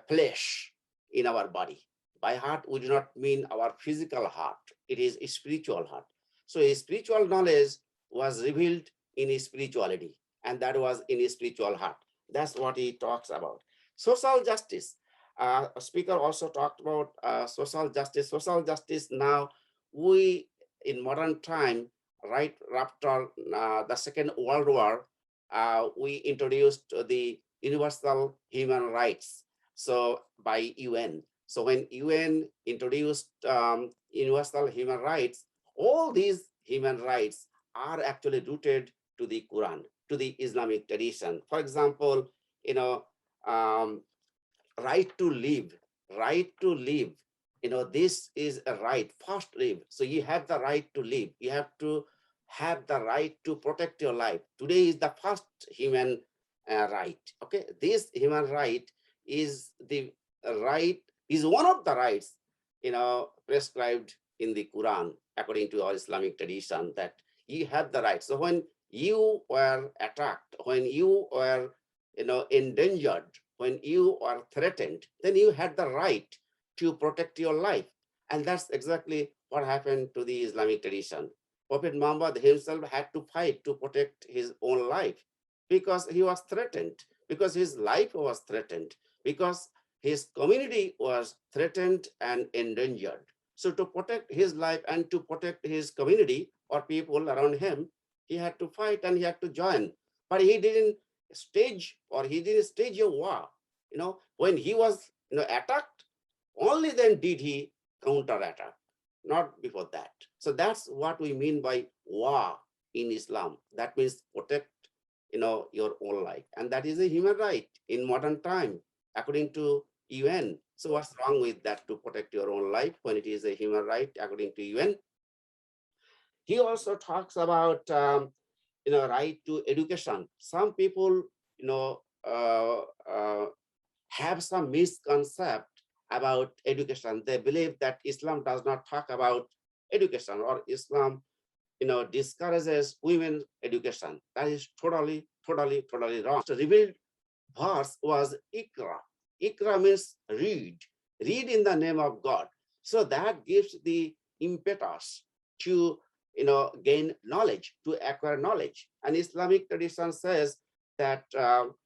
flesh in our body. By heart, we do not mean our physical heart. It is a spiritual heart. So a spiritual knowledge was revealed in spirituality, and that was in a spiritual heart. That's what he talks about. Social justice. A speaker also talked about social justice. Social justice now, we in modern time, right after the Second World War, we introduced the universal human rights. So by UN. So when UN introduced universal human rights, all these human rights are actually rooted to the Quran, to the Islamic tradition. For example, right to live, this is a right, first live. So you have the right to live. You have to have the right to protect your life. Today is the first human right. Okay, this human right is one of the rights, prescribed in the Quran according to our Islamic tradition, that you have the right. So when you were attacked, when you were, endangered, when you are threatened, then you had the right to protect your life. And that's exactly what happened to the Islamic tradition. Prophet Muhammad himself had to fight to protect his own life because he was threatened, because his life was threatened, because his community was threatened and endangered. So to protect his life and to protect his community or people around him, he had to fight and he had to join. But he didn't stage a war. When he was attacked, only then did he counterattack, not before that. So that's what we mean by war in Islam. That means protect your own life. And that is a human right in modern time, according to UN. So what's wrong with that, to protect your own life when it is a human right according to UN? He also talks about right to education. Some people have some misconcept about education. They believe that Islam does not talk about education, or Islam discourages women's education. That is totally wrong. The revealed verse was Ikra. Ikra means read in the name of God. So that gives the impetus to gain knowledge, to acquire knowledge. And Islamic tradition says that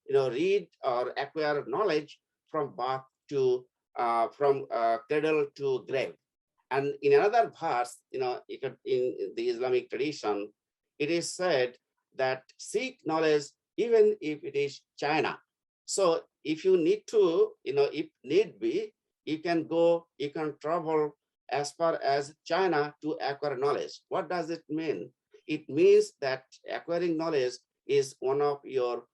read or acquire knowledge from birth to from cradle to grave. And in another verse, in the Islamic tradition, it is said that seek knowledge even if it is China. So if you need to, if need be, you can go, you can travel as far as China to acquire knowledge. What does it mean? It means that acquiring knowledge is one of your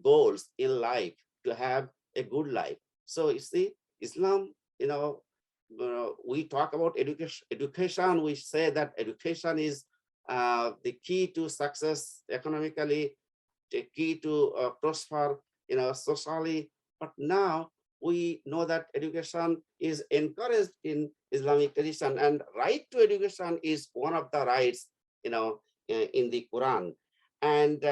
goals in life, to have a good life. So you see, Islam, we talk about education. We say that education is the key to success economically, the key to prosper, socially. But now we know that education is encouraged in Islamic tradition, and right to education is one of the rights, in the Quran. And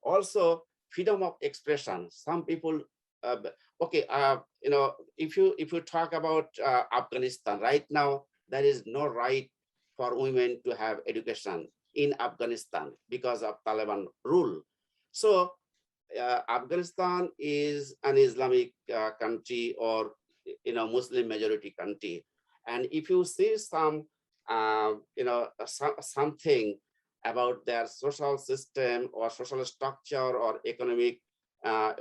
also freedom of expression. Some people, if you talk about Afghanistan right now, there is no right for women to have education in Afghanistan because of Taliban rule. So Afghanistan is an Islamic country, or Muslim majority country, and if you see some something about their social system or social structure or economic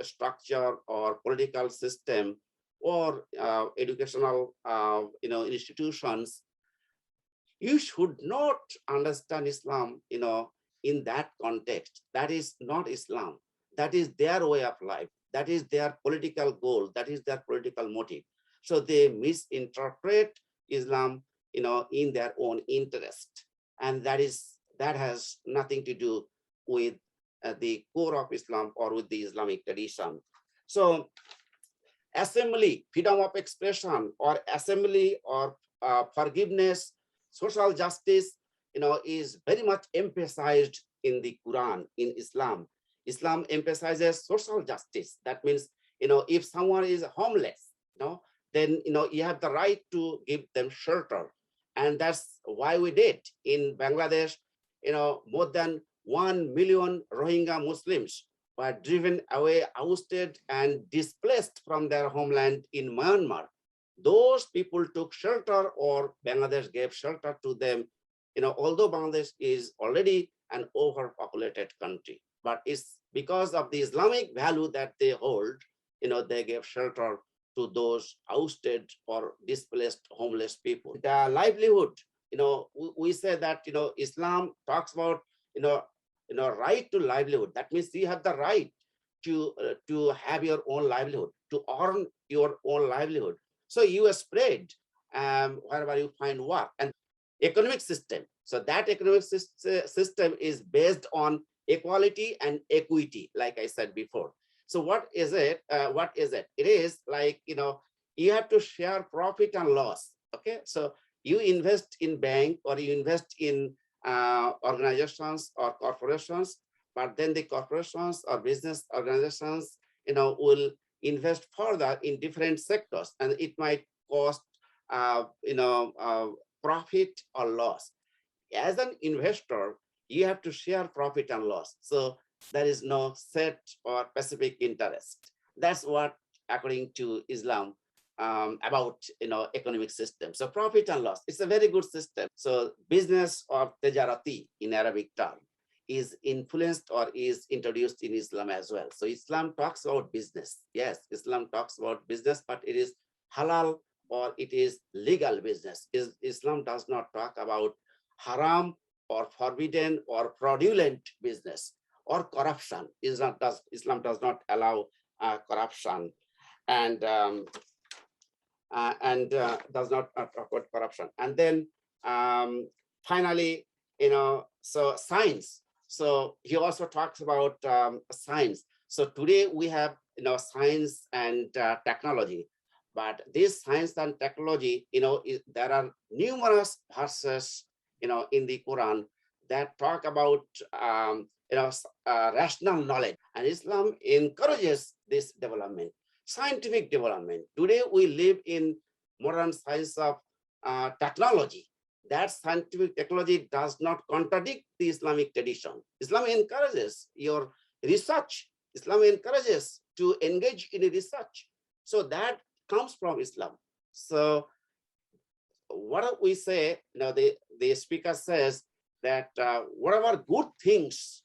structure or political system or educational institutions, you should not understand Islam in that context. That is not Islam. That is their way of life. That is their political goal. That is their political motive. So they misinterpret Islam in their own interest, and that has nothing to do with the core of Islam or with the Islamic tradition. So assembly, freedom of expression, or assembly, or forgiveness, social justice, is very much emphasized in the Quran, in Islam. Islam emphasizes social justice. That means, if someone is homeless, then, you have the right to give them shelter. And that's why we did in Bangladesh, more than 1 million Rohingya Muslims were driven away, ousted, and displaced from their homeland in Myanmar. Those people took shelter, or Bangladesh gave shelter to them, although Bangladesh is already an overpopulated country. But it's because of the Islamic value that they hold, they gave shelter to those ousted or displaced homeless people. The livelihood, we say that, Islam talks about, right to livelihood. That means you have the right to have your own livelihood, to earn your own livelihood. So you spread wherever you find work. And economic system. So that economic system is based on equality and equity, like I said before. So what is it? It is like, you have to share profit and loss. Okay, so you invest in bank, or you invest in organizations or corporations, but then the corporations or business organizations, will invest further in different sectors, and it might cost, profit or loss. As an investor, you have to share profit and loss. So there is no set or specific interest. That's what, according to Islam, about economic system. So profit and loss, it's a very good system. So business, or tejarati in Arabic term, is influenced or is introduced in Islam as well. So Islam talks about business. Yes, Islam talks about business, but it is halal or it is legal business. Islam does not talk about haram or forbidden or fraudulent business or corruption. Islam does not allow corruption, and does not talk about corruption. And then finally, so science. So he also talks about science. So today we have, science and technology, but this science and technology, there are numerous verses, in the Quran that talk about, rational knowledge, and Islam encourages this development, scientific development. Today we live in modern science of technology. That scientific technology does not contradict the Islamic tradition. Islam encourages your research. Islam encourages to engage in research. So that comes from Islam. So what we say, the speaker says that whatever good things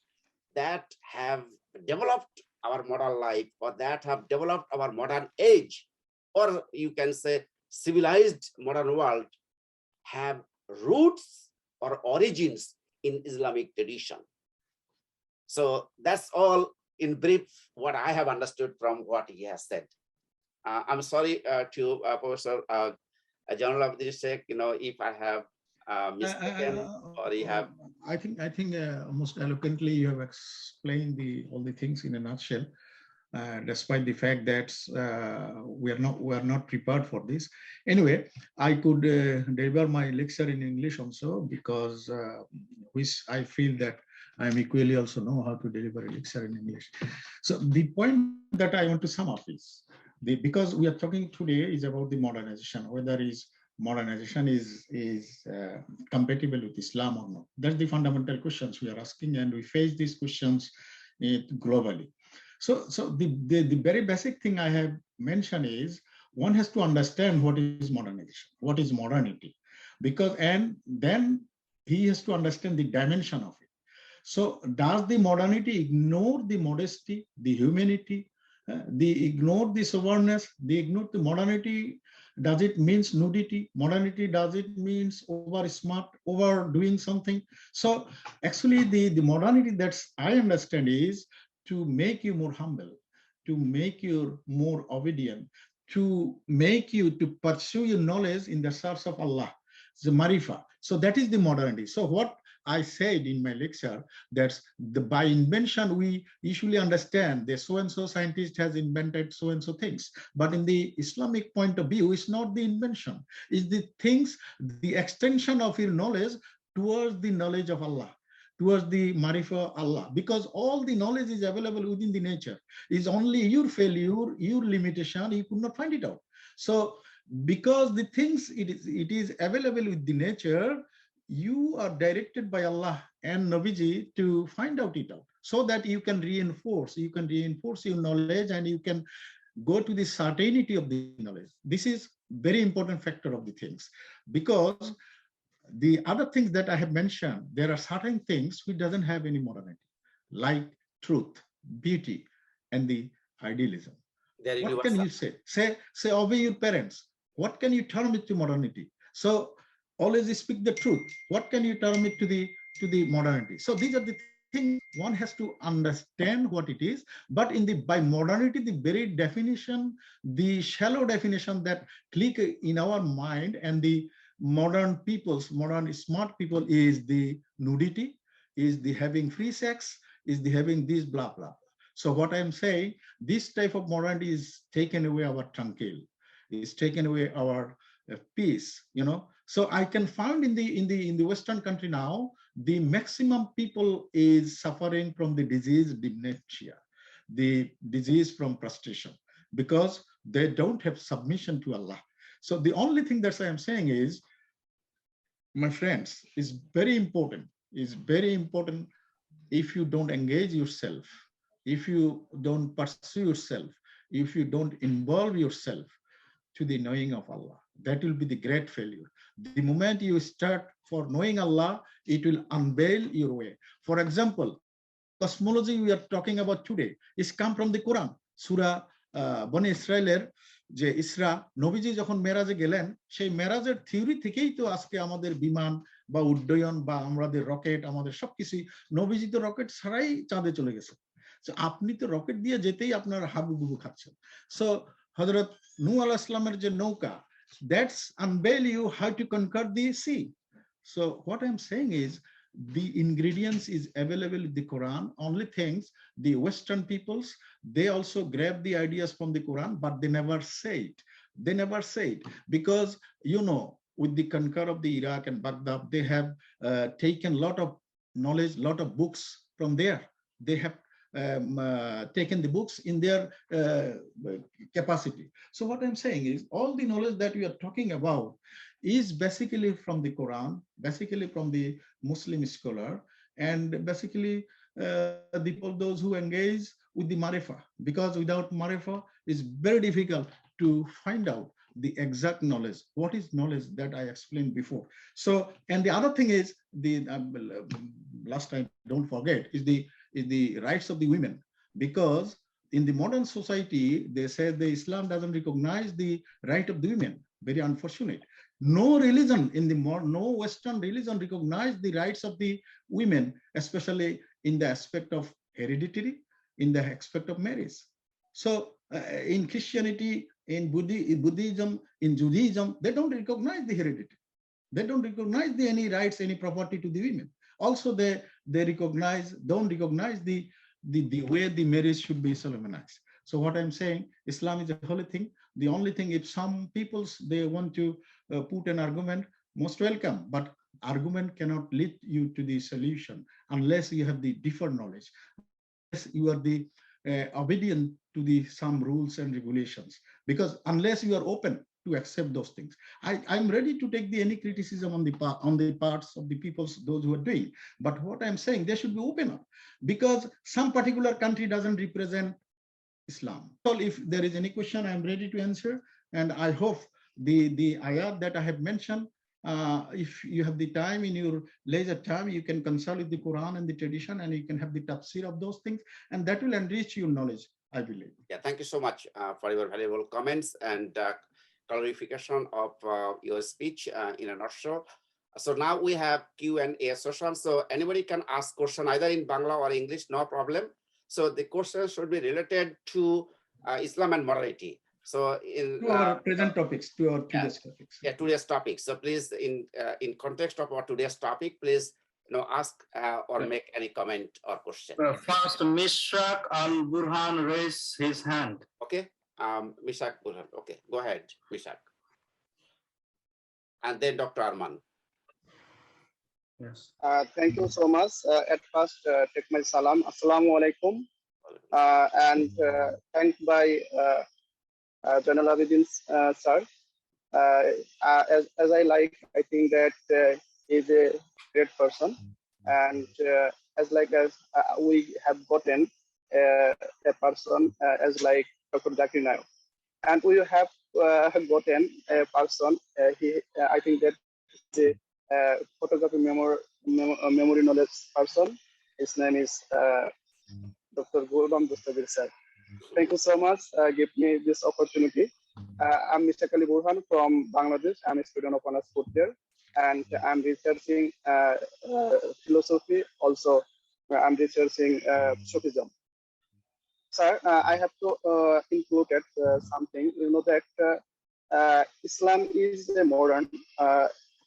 that have developed our modern life, or that have developed our modern age, or you can say civilized modern world, have roots or origins in Islamic tradition. So that's all in brief what I have understood from what he has said. I'm sorry to Professor General Abdishek, if I have mistaken or you have. I think most eloquently you have explained all the things in a nutshell. Despite the fact that we are not prepared for this. Anyway, I could deliver my lecture in English also, because which I feel that I am equally also know how to deliver a lecture in English. So the point that I want to sum up is, because we are talking today is about the modernization, whether modernization is compatible with Islam or not. That's the fundamental questions we are asking, and we face these questions globally. So the very basic thing I have mentioned is, one has to understand what is modernization, what is modernity, and then he has to understand the dimension of it. So does the modernity ignore the modesty, the humanity, ignore the soberness, ignore the modernity? Does it means nudity? Modernity, does it means over smart, overdoing something? So actually the modernity that I understand is to make you more humble, to make you more obedient, to make you to pursue your knowledge in the search of Allah, the marifa. So that is the modernity. So what I said in my lecture, that by invention we usually understand that so-and-so scientist has invented so-and-so things. But in the Islamic point of view, it's not the invention, it's the things, the extension of your knowledge towards the knowledge of Allah, towards the marifa Allah, because all the knowledge is available within the nature. It's only your failure, your limitation, you could not find it out. So because the things it is available with the nature, you are directed by Allah and Nabiji to find out it out, so that you can reinforce your knowledge, and you can go to the certainty of the knowledge. This is very important factor of the things, because the other things that I have mentioned, there are certain things which doesn't have any modernity, like truth, beauty, and the idealism. What can you say? Say obey your parents. What can you term it to modernity? So always speak the truth. What can you term it to the modernity? So these are the things one has to understand what it is. But by modernity, the very definition, the shallow definition that click in our mind, and the modern smart people, is the nudity, is the having free sex, is the having this blah blah. So what I'm saying, this type of modernity is taken away our tranquil, is taken away our peace, So I can find in the Western country now, the maximum people is suffering from the disease dementia, the disease from prostration, because they don't have submission to Allah. So the only thing that I am saying is, my friends, is very important. If you don't engage yourself, if you don't pursue yourself, if you don't involve yourself to the knowing of Allah, that will be the great failure. The moment you start for knowing Allah, it will unveil your way. For example, cosmology we are talking about today is come from the Quran. Surah Bani Israeler, যে ইসরা নবীজি যখন মেরাজে গেলেন, সেই মেরাজের theory থেকেই তো আজকে আমাদের বিমান বা উড্ডয়ন বা আমাদের রকেট, আমাদের সবকিছু, নবীজি তো রকেট ছাড়াই চাঁদে চলে গেছে। আপনি তো রকেট দিয়ে যেতেই আপনার হাবুডুবু খাচ্ছেন। সো হযরত নূহ আলাইহিস সালামের যে নৌকা, that's unveil you how to conquer the sea. So what I'm saying is, the ingredients is available in the Quran. Only things, the Western peoples, they also grab the ideas from the Quran, but they never say it. They never say it because, you know, with the conquer of the Iraq and Baghdad, they have taken a lot of knowledge, lot of books from there. They have taken the books in their capacity. So what I'm saying is all the knowledge that we are talking about is basically from the Quran, basically from the Muslim scholar, and basically the people, those who engage with the Marifa, because without Marifa, it's very difficult to find out the exact knowledge. What is knowledge that I explained before? So, and the other thing is the last time, don't forget, is the rights of the women, because in the modern society, they said the Islam doesn't recognize the right of the women. Very unfortunate. No religion in the no Western religion recognize the rights of the women, especially in the aspect of hereditary, in the aspect of marriage. So in Christianity, in Buddhism, in Judaism, they don't recognize the heredity. They don't recognize any rights, any property to the women. Also, they don't recognize the way the marriage should be solemnized. So what I'm saying, Islam is a holy thing. The only thing, if some peoples, they want to put an argument, most welcome, but argument cannot lead you to the solution unless you have the deeper knowledge, unless you are the obedient to the some rules and regulations, because unless you are open to accept those things, I'm ready to take any criticism on the parts of the peoples, those who are doing. But what I'm saying, they should be open up, because some particular country doesn't represent Islam. So if there is any question, I'm ready to answer. And I hope the ayat that I have mentioned, if you have the time, in your leisure time, you can consult with the Quran and the tradition, and you can have the tafsir of those things, and that will enrich your knowledge, I believe. Yeah, thank you so much for your valuable comments and clarification of your speech in a nutshell. So now we have Q&A session. So anybody can ask question either in Bangla or English, no problem. So the question should be related to Islam and morality. So in to our present topics, to our today's topics. Yeah, today's topic. So please, in context of our today's topic, please ask or make any comment or question. First, Mishak Al Burhan raised his hand. Okay, Mishak Burhan. Okay, go ahead, Mishak. And then Dr. Arman. Yes. Thank you so much. At first, take my salam. Assalamu alaikum. And thanked by General Abidin sir. As I think that he's a great person. And as we have gotten a person as like Dr. Zakir Naik. And we have gotten a person, I think that the photography memory knowledge person. His name is Dr. Gurdam Dostagir sir. Thank you so much. Give me this opportunity. I'm Mr. Kali Burhan from Bangladesh. I'm a student of honors fourth year, and I'm researching philosophy. Also, I'm researching Sufism. Sir, I have to include something. You know that Islam is a modern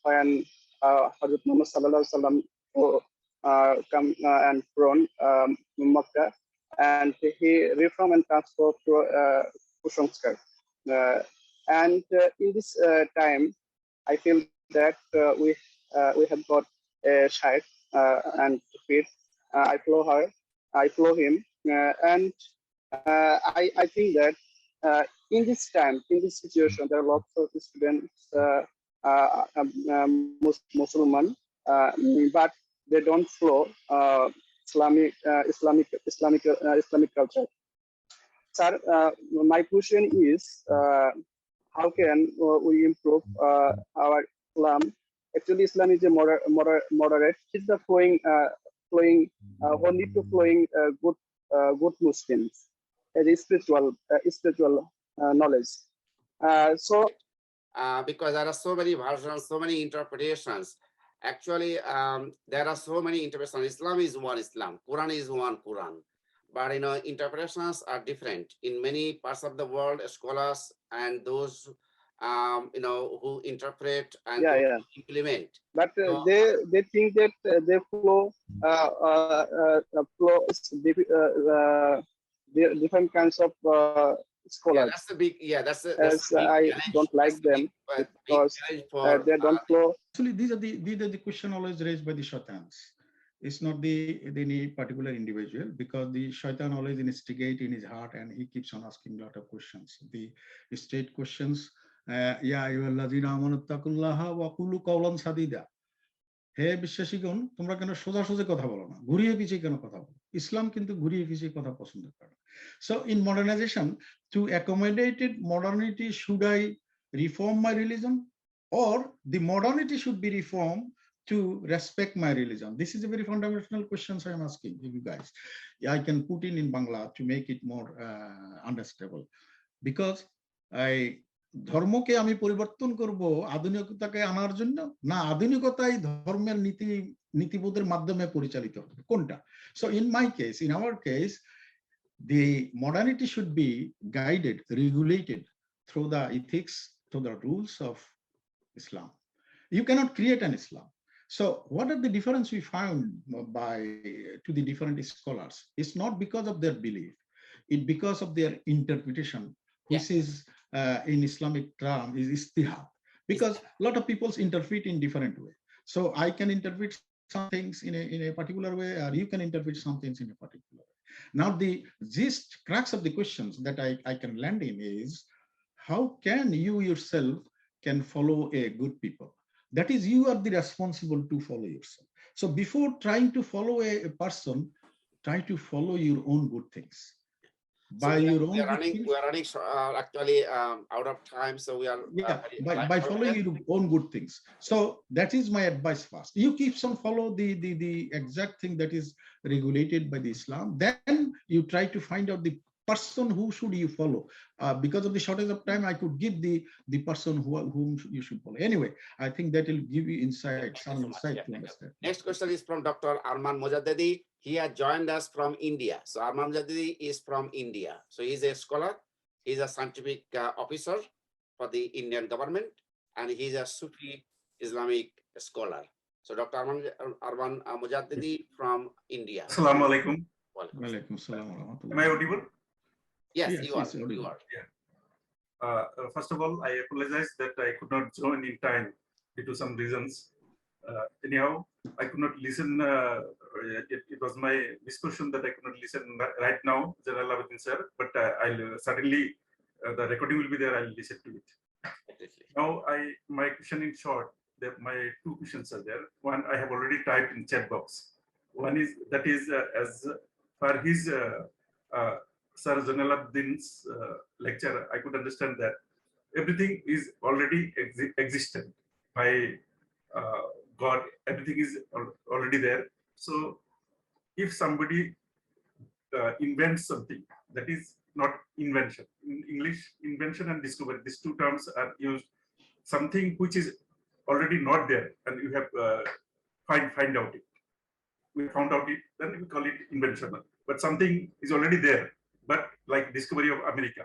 when Hazrat Muhammad Sallallahu Alaihi Wasallam come and from Makkah, and he reformed and transferred to Kushangskar. And in this time, I feel that we have got a Shaykh and Fit. I follow him, and I think that in this time, in this situation, there are lots of students, Muslim, but they don't follow Islamic culture. Sir, my question is, how can we improve our Islam? Actually, Islam is a moderate. It's the flowing only to flowing good Muslims, as a spiritual knowledge. Because there are so many versions, so many interpretations. Actually, there are so many interpretations. Islam is one Islam. Quran is one Quran. But interpretations are different in many parts of the world. Scholars and those who interpret and Yeah, who yeah. implement. But So, they think that they flow different kinds of yeah, scholars. that's the big, that's the As big I challenge. don't That's like the them big because challenge for they don't flow. Actually, these are the question always raised by the shaitans. It's not any particular individual, because the shaitan always instigate in his heart and he keeps on asking a lot of questions. The straight questions, Ya ayyuhallazina amanu taqullaha wa qulu qawlan sadida. হে বিশ্বাসীগণ, তোমরা কেন সোজাসুজি কথা বলো না, ঘুরিয়ে পিছিয়ে কেন কথা বলো? ইসলাম কিন্তু ঘুরিয়ে পিছিয়ে কথা পছন্দ করে না। So in modernization, to accommodate modernity, should I reform my religion, or the modernity should be reformed to respect my religion? This is a very fundamental question I am asking you guys. I can put in Bangla to make it more understandable, because ধর্মকে আমি পরিবর্তন করব আধুনিকতাকে আনার জন্য, না আধুনিকতাই ধর্মের নীতিবোধের মাধ্যমে পরিচালিত হবে, কোনটা? So in my case, in our case, the modernity should be guided, regulated through the ethics, through the rules of Islam. You cannot create an Islam. So what are the difference we found to the different scholars? It's not because of their belief, it's because of their interpretation, which is in Islamic term is istihad, because a lot of people interpret in different way. So I can interpret some things in a particular way, or you can interpret some things in a particular way. Now the gist, crux of the questions that I can land in is, how can you yourself can follow a good people? That is, you are the responsible to follow yourself. So before trying to follow a person, try to follow your own good things. By your own we are running actually out of time, so we are by following your own good things. So that is my advice first. You keep on follow the exact thing that is regulated by the Islam, then you try to find out the person who should you follow. Because of the shortage of time, I could give the person whom you should follow. Anyway, I think that will give you insight, some insight to understand. Next question is from Dr. Arman Mojaddedi. He has joined us from India. So Arman Mojaddedi is from India. So he's a scholar, he's a scientific officer for the Indian government, and he's a Sufi Islamic scholar. So Dr. Arman Mojaddedi from India. Assalamu alaikum. Walaikum assalam wa rahmatullah. Am I audible? Yes, Yes, you are. Yeah. First of all, I apologize that I could not join in time due to some reasons. Anyhow, I could not listen. It was my misfortune that I could not listen right now, General Abedin sir. But I'll certainly the recording will be there. I'll listen to it. Now, my question in short. My two questions are there. One I have already typed in chat box. One is as per his Sir Zainalabdin's lecture, I could understand that everything is already existent by God. Everything is already there. So if somebody invents something, that is not invention. In English, invention and discovery, these two terms are used. Something which is already not there, and you have find out it. We found out it, then we call it invention. But something is already there, but like discovery of America.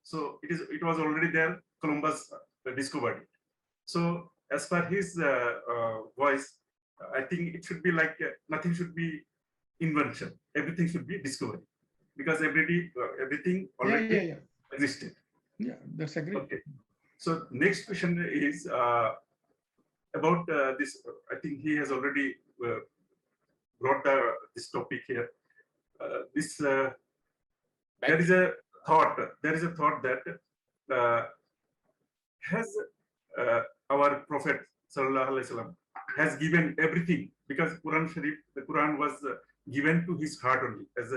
So it was already there. Columbus discovered it. So as per his voice, I think it should be like nothing should be invention. Everything should be discovery, because everything already existed. Yeah, that's a great. Okay. So next question is about this. I think he has already brought this topic here. There is a thought that has our Prophet Sallallahu Alaihi Wasallam has given everything, because the Quran was given to his heart only, as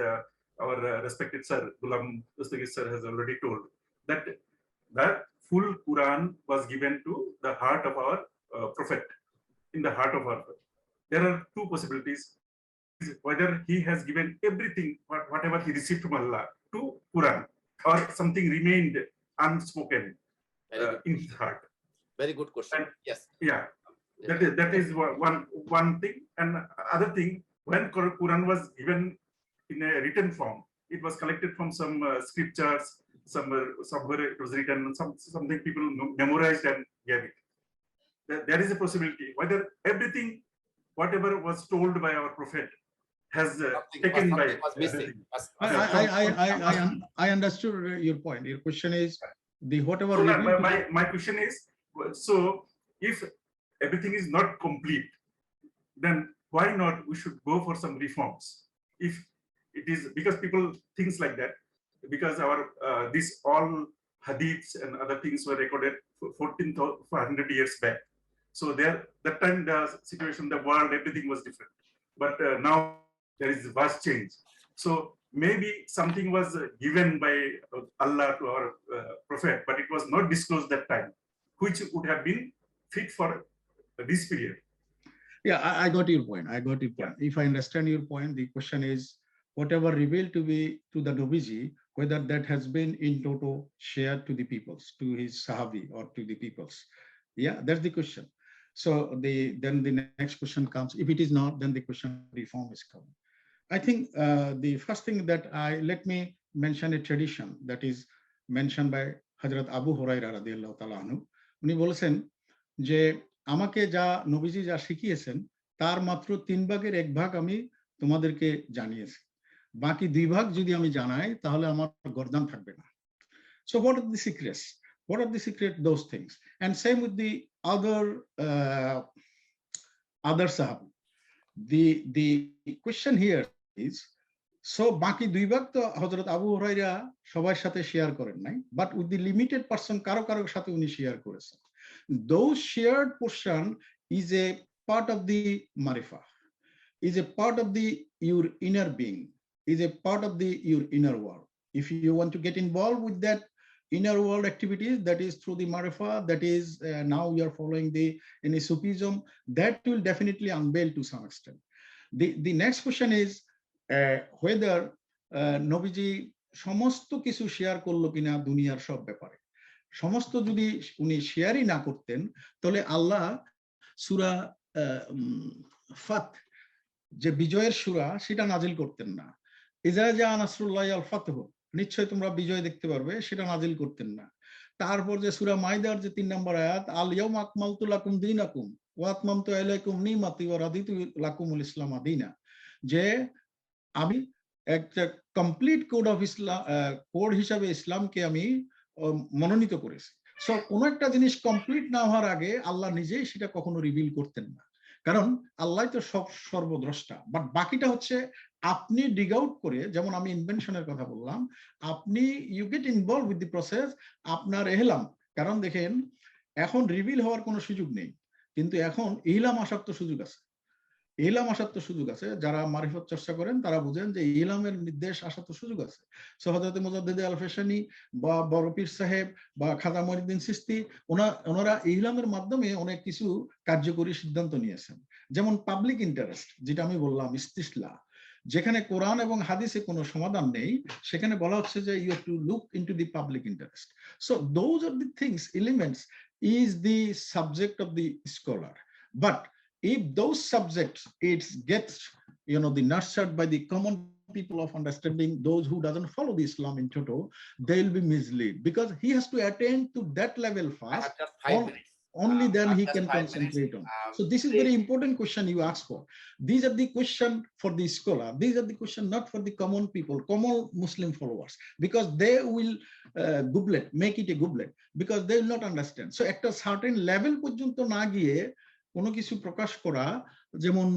our respected sir Ghulam Dostagi sir has already told, that full Quran was given to the heart of our Prophet, in the heart of our Prophet. There are two possibilities: whether he has given everything, whatever he received from Allah, to Quran, or something remained unspoken in his heart. Very good question. And, yes. Yeah. That is one thing. And other thing, when Quran was given in a written form, it was collected from some scriptures, somewhere it was written, something people memorized and gave it. There is a possibility whether everything, whatever was told by our prophet, has taken by was missing. I understood your point. Your question is the whatever. So my question is, so if everything is not complete, then why not we should go for some reforms? If it is because people thinks like that, because our this all hadiths and other things were recorded 1400 years back. So there, that time the situation, the world, everything was different. But now there is a vast change. So maybe something was given by Allah to our prophet, but it was not disclosed that time, which would have been fit for this period. Yeah, I got your point. I got your point. If I understand your point, the question is whatever revealed to the Nabiji, whether that has been in total shared to the peoples, to his Sahabi or to the peoples. Yeah, that's the question. So then the next question comes. If it is not, then the question reform is coming. I think the first thing that let me mention a tradition that is mentioned by Hazrat Abu Huraira radhiyallahu ta'ala anhu. উনি বলেছেন যে আমাকে যা নবীজি যা শিখিয়েছেন তার মাত্র 3 ভাগের 1 ভাগ আমি তোমাদেরকে জানিয়েছি, বাকি 2 ভাগ যদি আমি জানাই তাহলে আমার গর্দান থাকবে না। So what are the secrets? What are the secret those things? And same with the other sahabi. The question here is, so বাকি 2 ভাগ তো হযরত আবু হুরায়রা সবার সাথে শেয়ার করেন নাই, but with the limited person কারো সাথে উনি শেয়ার করেছেন। Those shared portion is a part of the marifa, is a part of your inner being, is a part of your inner world. If you want to get involved with that inner world activities, that is through the marifa, that is now we are following in Sufism, that will definitely unveil to some extent. The next question is whether নবীজি সমস্ত কিছু share করলো কিনা দুনিয়ার সব ব্যাপারে। সমস্ত যদি উনি শেয়ারই না করতেন তাহলে আল্লাহ সূরা ফাত যে বিজয়ের সূরা সেটা নাজিল করতেন না। ইজা জা নাসরুল্লাহি ওয়াল ফাতহ, নিশ্চয় তোমরা বিজয় দেখতে পারবে, সেটা নাজিল করতেন না। তারপর যে সূরা মাইদার যে 3 নম্বর আয়াত, আল ইয়াউমা আকমালতু লাকুম দীনাকুম ওয়া আতমামতু আলাইকুম নিমাতি ওয়া রাদিতু লাকুমুল ইসলাম দীনা, যে আমি একটা complete code of Islam code হিসাবে ইসলামকে আমি মনোনীত করেছি। সো কোন একটা জিনিস কমপ্লিট না হওয়ার আগে আল্লাহ নিজেই সেটা কখনো রিভিল করতেন না, কারণ আল্লাহ তো সর্বদ্রষ্টা। বাট বাকিটা হচ্ছে আপনি ডিগ আউট করে, যেমন আমি ইনভেনশনের কথা বললাম, আপনি you get involve with the process, আপনার এহলাম। কারণ দেখেন এখন রিভিল হওয়ার কোনো সুযোগ নেই, কিন্তু এখন ইহলাম আসার তো সুযোগ আছে। ইলহাম আসার তো সুযোগ আছে, যারা মারিফত চর্চা করেন তারা বুঝেন যে ইলহামের নির্দেশ আসার তো সুযোগ আছে। সো হযরত মুজাদ্দিদ আল ফেশানি বা বড় পীর সাহেব বা খাজা মঈনুদ্দিন চিশতি ওনারা ইলহামের মাধ্যমে অনেক কিছু কার্যকরী সিদ্ধান্ত নিয়েছেন। যেমন পাবলিক ইন্টারেস্ট, যেটা আমি বললাম ইস্তিসলা, যেখানে কোরআন এবং হাদিসে কোনো সমাধান নেই, সেখানে বলা হচ্ছে যে you have to look into the public interest. So those are the things, elements is the subject of the scholar. But if those subjects it gets the nurtured by the common people of understanding, those who doesn't follow the Islam in total, they will be misled, because he has to attain to that level first. Only then he can concentrate on. So this is very important question you ask for. These are the question for the scholar. These are the question not for the common people, common Muslim followers, because they will make it a goblet, because they will not understand. So at a certain level পর্যন্ত না গিয়ে কোনো কিছু প্রকাশ করা, যেমন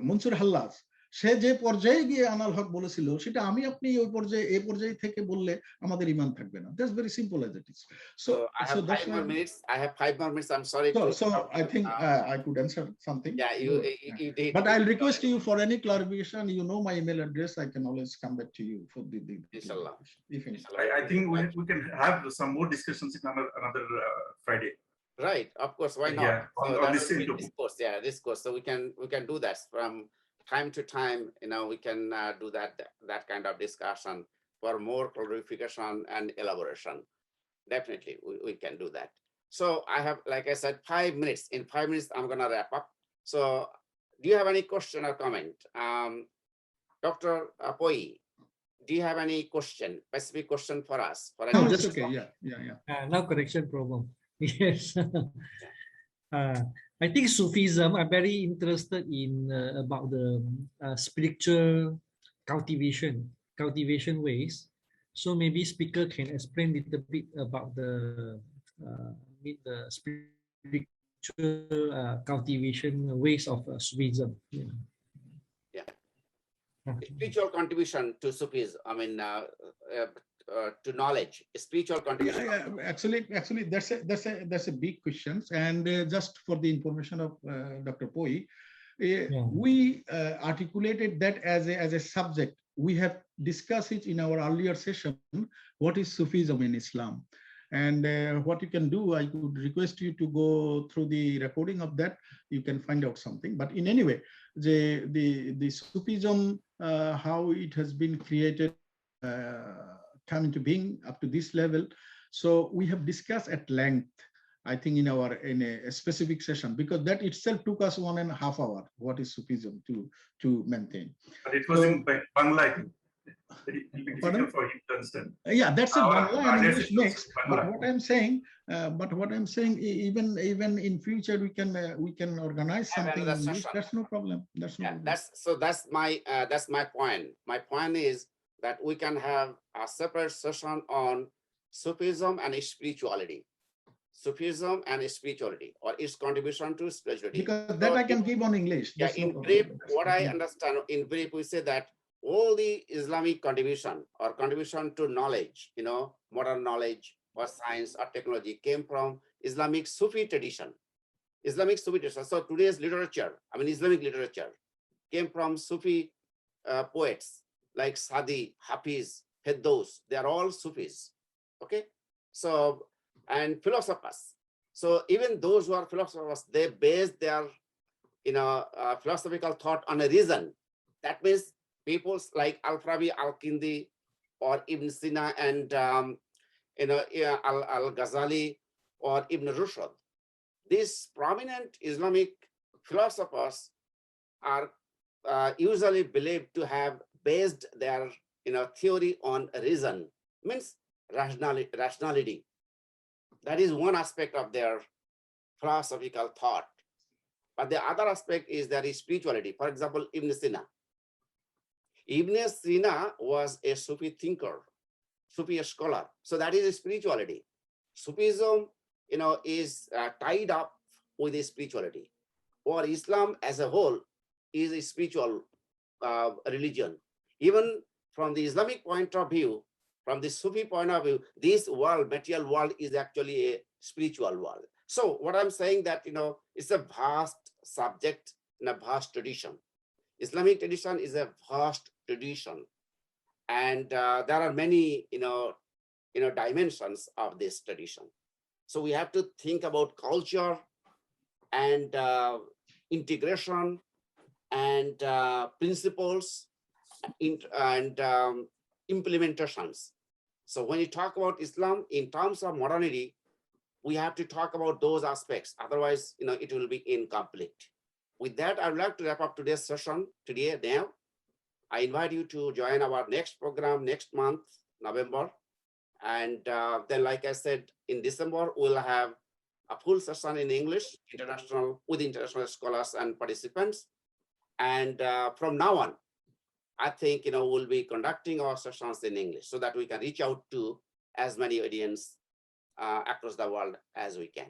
মনসুর হাল্লাজ সে যে পর্যায়ে গিয়ে আনাল হক বলেছিল, সেটা আমি আপনি ওই পর্যায়ে এই পর্যায়ে থেকে বললে আমাদের ঈমান থাকবে না। That's very simple as it is. So I have 5 more minutes. I have 5 more minutes. I'm sorry. So I think I could answer something. Yeah, you did. But I'll request you for any clarification. You know my email address. I can always come back to you for the Inshallah. If any. I think we can have some more discussions in another Friday. Right, of course, why not? Yeah, on this discourse. Yeah, discourse. So we can do that from time to time. We can do that kind of discussion for more clarification and elaboration. Definitely, we can do that. So I have, like I said, 5 minutes. In 5 minutes, I'm gonna wrap up. So, do you have any question or comment, Dr. Poi? do you have any question, specific question for us? For No, any- it's okay. Yeah. Now correction problem. Yes. I think Sufism, I'm very interested in about the spiritual cultivation ways. So maybe speaker can explain a little bit about the spiritual cultivation ways of Sufism. Yeah. spiritual contribution to Sufism, I mean, to knowledge, spiritual contribution. Actually, that's a big question. And just for the information of Dr. Poi, we articulated that as a subject. We have discussed it in our earlier session. What is Sufism in Islam? And what you can do, I would request you to go through the recording of that. You can find out something. But in any way, the Sufism, how it has been created, come into being up to this level. So we have discussed at length, I think, in a specific session, because that itself took us 1.5 hours. What is Sufism to maintain? But it was in Bangla, I think. It will be Pardon? difficult for him to understand. Yeah, that's a Bangla and English mix. But Bangla. what I'm saying, even in future we can organize Have something in another English. session. That's no problem. That's no problem. That's my point. My point is that we can have a separate session on Sufism and spirituality. Sufism and spirituality, or its contribution to spirituality. Because that I can give on English. Yeah, That's no in problem. brief, what I understand, in brief, we say that all the Islamic contribution or contribution to knowledge, modern knowledge or science or technology came from Islamic Sufi tradition. Islamic Sufi tradition. So today's literature, Islamic literature, came from Sufi poets like Sadi, Hafiz, Heddos. They are all Sufis. Okay, so and philosophers. So even those who are philosophers, they base their philosophical thought on a reason. That means people like Al-Farabi, Al-Kindi, or Ibn Sina, and Al-Ghazali, or Ibn Rushd. These prominent Islamic philosophers are usually believed to have based their theory on reason, means rationality. That is one aspect of their philosophical thought. But the other aspect is their spirituality. For example, Ibn Sina. Ibn Sina was a Sufi thinker, Sufi scholar. So that is spirituality. Sufism, is tied up with the spirituality. Or Islam as a whole is a spiritual religion. Even from the Islamic point of view, from the Sufi point of view, this world, material world, is actually a spiritual world. So what I'm saying that, it's a vast subject and a vast tradition. Islamic tradition is a vast tradition. And there are many, dimensions of this tradition. So we have to think about culture and integration and principles and implementations. So when you talk about Islam in terms of modernity, we have to talk about those aspects. Otherwise, it will be incomplete. With that, I would like to wrap up today's session now. I invite you to join our next program next month, November. And then, like I said, in December, we'll have a full session in English, with international scholars and participants. And from now on, I think, we'll be conducting our sessions in English so that we can reach out to as many audience across the world as we can.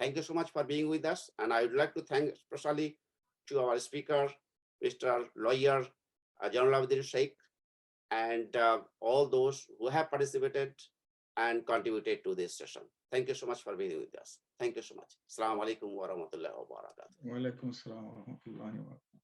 Thank you so much for being with us. And I would like to thank especially to our speaker, Mr. Lawyer, Jalaluddin Sheikh, and all those who have participated and contributed to this session. Thank you so much for being with us. Thank you so much. Assalamu alaikum wa rahmatullahi wa barakatuh. Wa alaikum assalam wa rahmatullahi wa barakatuh.